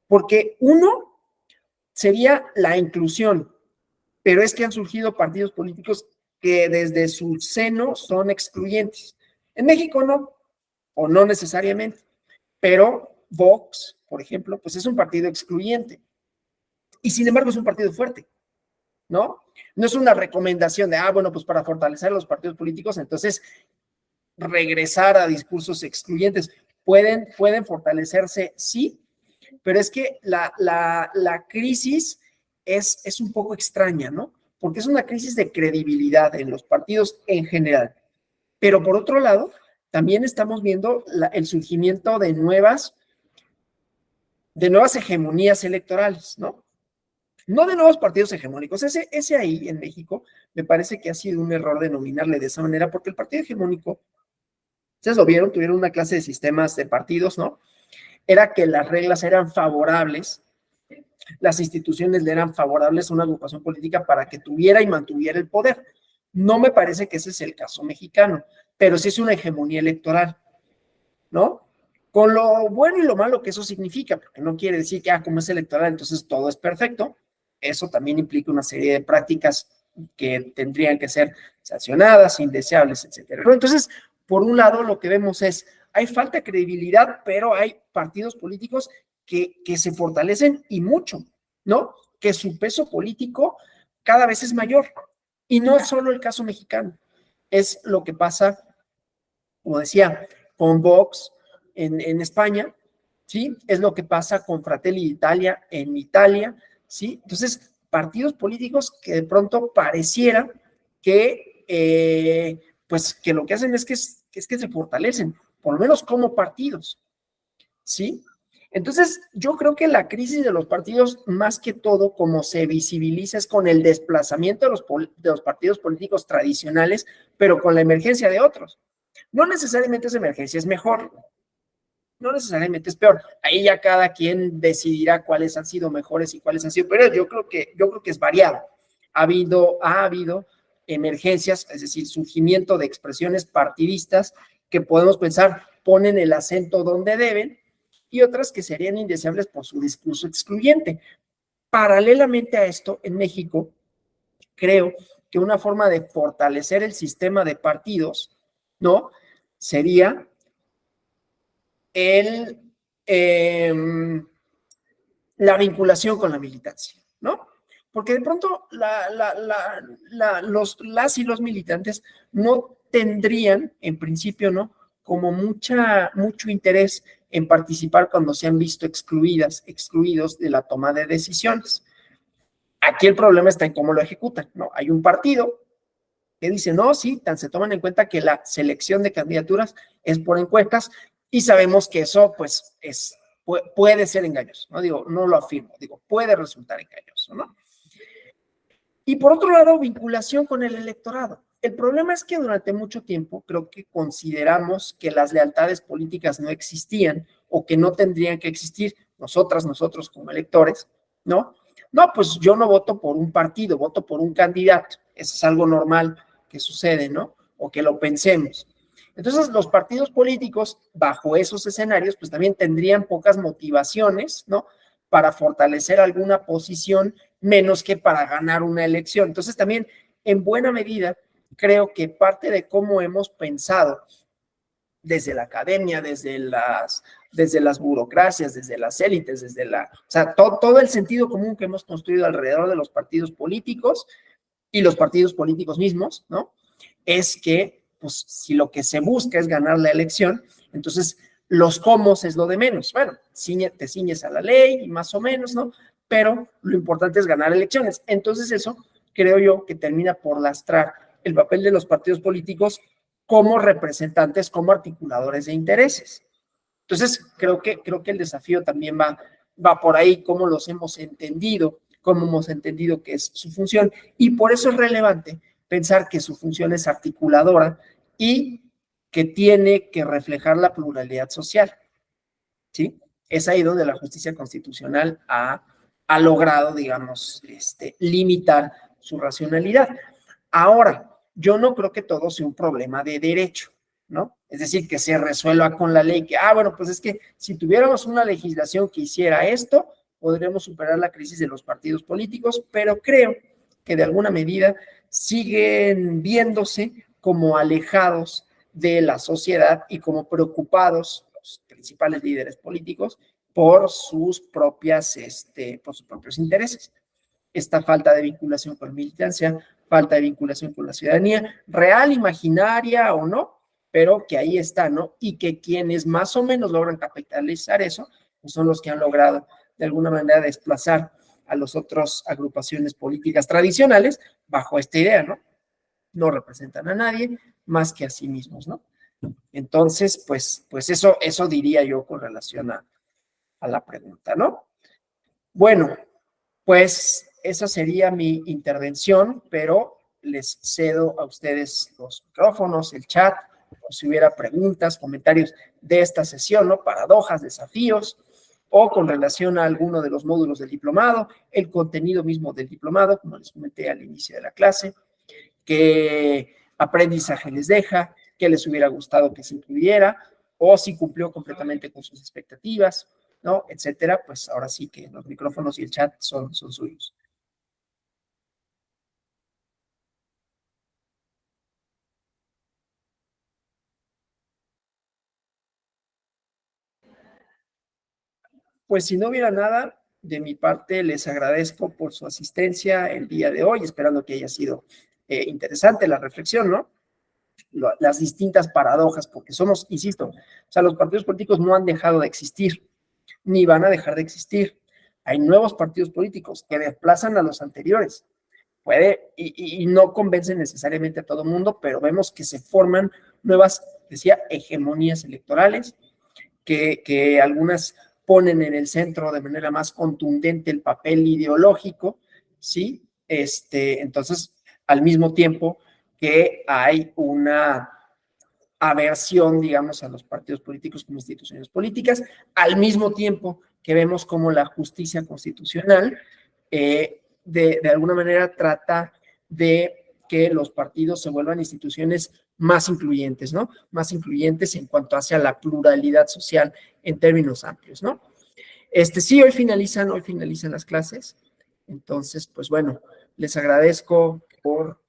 porque uno sería la inclusión, pero es que han surgido partidos políticos que desde su seno son excluyentes. En México no, o no necesariamente, pero Vox, por ejemplo, pues es un partido excluyente y sin embargo es un partido fuerte, ¿no? No es una recomendación de, bueno, pues para fortalecer los partidos políticos, entonces regresar a discursos excluyentes. Pueden fortalecerse, sí, pero es que la crisis es un poco extraña, ¿no? Porque es una crisis de credibilidad en los partidos en general. Pero por otro lado, también estamos viendo el surgimiento de nuevas hegemonías electorales, ¿no? No de nuevos partidos hegemónicos. Ese ahí en México me parece que ha sido un error denominarle de esa manera, porque el partido hegemónico, ustedes lo vieron, tuvieron una clase de sistemas de partidos, ¿no? Era que las reglas eran favorables, las instituciones le eran favorables a una agrupación política para que tuviera y mantuviera el poder. No me parece que ese es el caso mexicano, pero sí es una hegemonía electoral, ¿no? Con lo bueno y lo malo que eso significa, porque no quiere decir que, como es electoral, entonces todo es perfecto. Eso también implica una serie de prácticas que tendrían que ser sancionadas, indeseables, etcétera. Entonces, por un lado, lo que vemos es, hay falta de credibilidad, pero hay partidos políticos que se fortalecen y mucho, ¿no? Que su peso político cada vez es mayor. Y no es solo el caso mexicano, es lo que pasa, como decía, con Vox en España, ¿sí? Es lo que pasa con Fratelli d'Italia en Italia, ¿sí? Entonces, partidos políticos que de pronto pareciera que, pues, que lo que hacen es que se fortalecen, por lo menos como partidos, ¿sí? Entonces, yo creo que la crisis de los partidos, más que todo, como se visibiliza, es con el desplazamiento de los partidos políticos tradicionales, pero con la emergencia de otros. No necesariamente esa emergencia es mejor, no necesariamente es peor. Ahí ya cada quien decidirá cuáles han sido mejores y cuáles han sido peores. Yo creo que es variado. Ha habido emergencias, es decir, surgimiento de expresiones partidistas que podemos pensar ponen el acento donde deben, y otras que serían indeseables por su discurso excluyente. Paralelamente a esto, en México, creo que una forma de fortalecer el sistema de partidos, ¿no? Sería la vinculación con la militancia, ¿no? Porque de pronto las y los militantes no tendrían, en principio, ¿no? Como mucho interés en participar cuando se han visto excluidos de la toma de decisiones. Aquí el problema está en cómo lo ejecutan, ¿no? Hay un partido que dice, no, sí, se toman en cuenta que la selección de candidaturas es por encuestas y sabemos que eso, pues, puede ser engañoso, ¿no? Digo, no lo afirmo, digo, puede resultar engañoso, ¿no? Y por otro lado, vinculación con el electorado. El problema es que durante mucho tiempo creo que consideramos que las lealtades políticas no existían o que no tendrían que existir, nosotros como electores, ¿no? No, pues yo no voto por un partido, voto por un candidato. Eso es algo normal que sucede, ¿no? O que lo pensemos. Entonces, los partidos políticos, bajo esos escenarios, pues también tendrían pocas motivaciones, ¿no? Para fortalecer alguna posición, menos que para ganar una elección. Entonces, también, en buena medida, creo que parte de cómo hemos pensado desde la academia, desde las burocracias, desde las élites, o sea, todo el sentido común que hemos construido alrededor de los partidos políticos y los partidos políticos mismos, ¿no? Es que, pues, si lo que se busca es ganar la elección, entonces los cómo es lo de menos. Bueno, te ciñes a la ley y más o menos, ¿no? Pero lo importante es ganar elecciones. Entonces eso creo yo que termina por lastrar el papel de los partidos políticos como representantes, como articuladores de intereses. Entonces, creo que el desafío también va por ahí, cómo los hemos entendido, cómo hemos entendido que es su función, y por eso es relevante pensar que su función es articuladora y que tiene que reflejar la pluralidad social, ¿sí? Es ahí donde la justicia constitucional ha logrado, digamos, limitar su racionalidad. Ahora, yo no creo que todo sea un problema de derecho, ¿no? Es decir, que se resuelva con la ley, que, bueno, pues es que si tuviéramos una legislación que hiciera esto, podríamos superar la crisis de los partidos políticos, pero creo que de alguna medida siguen viéndose como alejados de la sociedad y como preocupados los principales líderes políticos por sus por sus propios intereses. Esta falta de vinculación con la militancia, falta de vinculación con la ciudadanía, real, imaginaria o no, pero que ahí está, ¿no? Y que quienes más o menos logran capitalizar eso, pues son los que han logrado de alguna manera desplazar a las otras agrupaciones políticas tradicionales bajo esta idea, ¿no? No representan a nadie más que a sí mismos, ¿no? Entonces, pues eso diría yo con relación a la pregunta, ¿no? Bueno, pues esa sería mi intervención, pero les cedo a ustedes los micrófonos, el chat, o si hubiera preguntas, comentarios de esta sesión, ¿no? Paradojas, desafíos, o con relación a alguno de los módulos del diplomado, el contenido mismo del diplomado, como les comenté al inicio de la clase, qué aprendizaje les deja, qué les hubiera gustado que se incluyera, o si cumplió completamente con sus expectativas, ¿no? Etcétera. Pues ahora sí que los micrófonos y el chat son suyos. Pues si no hubiera nada, de mi parte les agradezco por su asistencia el día de hoy, esperando que haya sido interesante la reflexión, ¿no? Las distintas paradojas, porque somos, insisto, o sea, los partidos políticos no han dejado de existir, ni van a dejar de existir. Hay nuevos partidos políticos que desplazan a los anteriores. Puede, y no convencen necesariamente a todo el mundo, pero vemos que se forman nuevas, decía, hegemonías electorales, que algunas ponen en el centro de manera más contundente el papel ideológico, ¿sí? Entonces, al mismo tiempo que hay una aversión, digamos, a los partidos políticos como instituciones políticas, al mismo tiempo que vemos cómo la justicia constitucional de alguna manera trata de que los partidos se vuelvan instituciones más incluyentes, ¿no? Más incluyentes en cuanto hacia la pluralidad social en términos amplios, ¿no? Sí, hoy finalizan las clases. Entonces, pues bueno, les agradezco por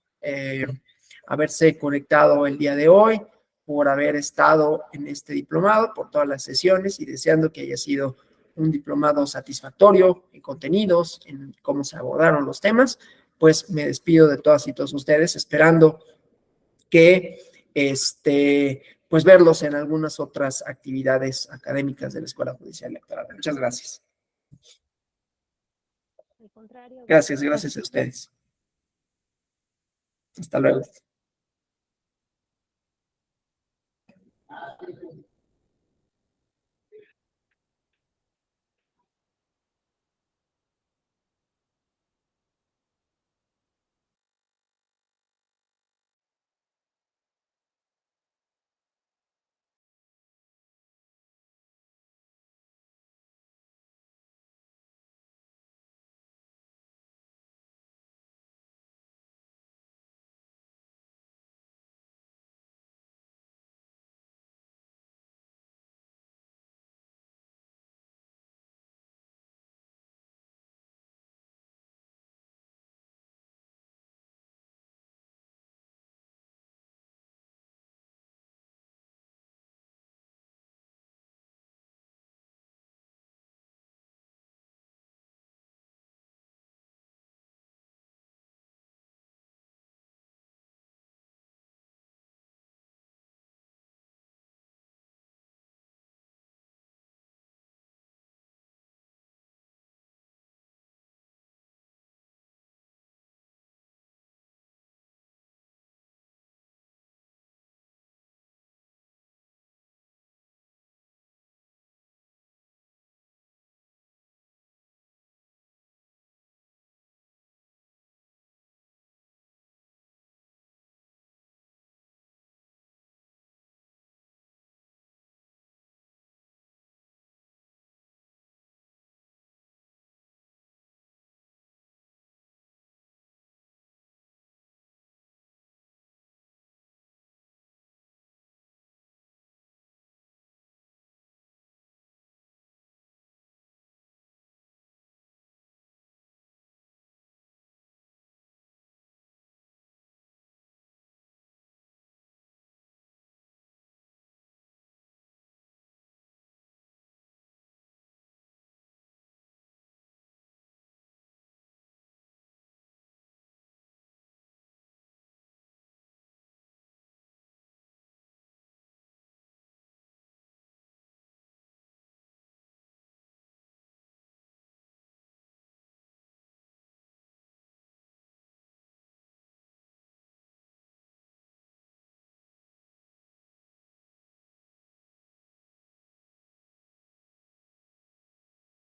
haberse conectado el día de hoy, por haber estado en este diplomado, por todas las sesiones y deseando que haya sido un diplomado satisfactorio en contenidos, en cómo se abordaron los temas. Pues me despido de todas y todos ustedes, esperando que pues verlos en algunas otras actividades académicas de la Escuela Judicial Electoral. Muchas gracias. Gracias a ustedes. Hasta luego.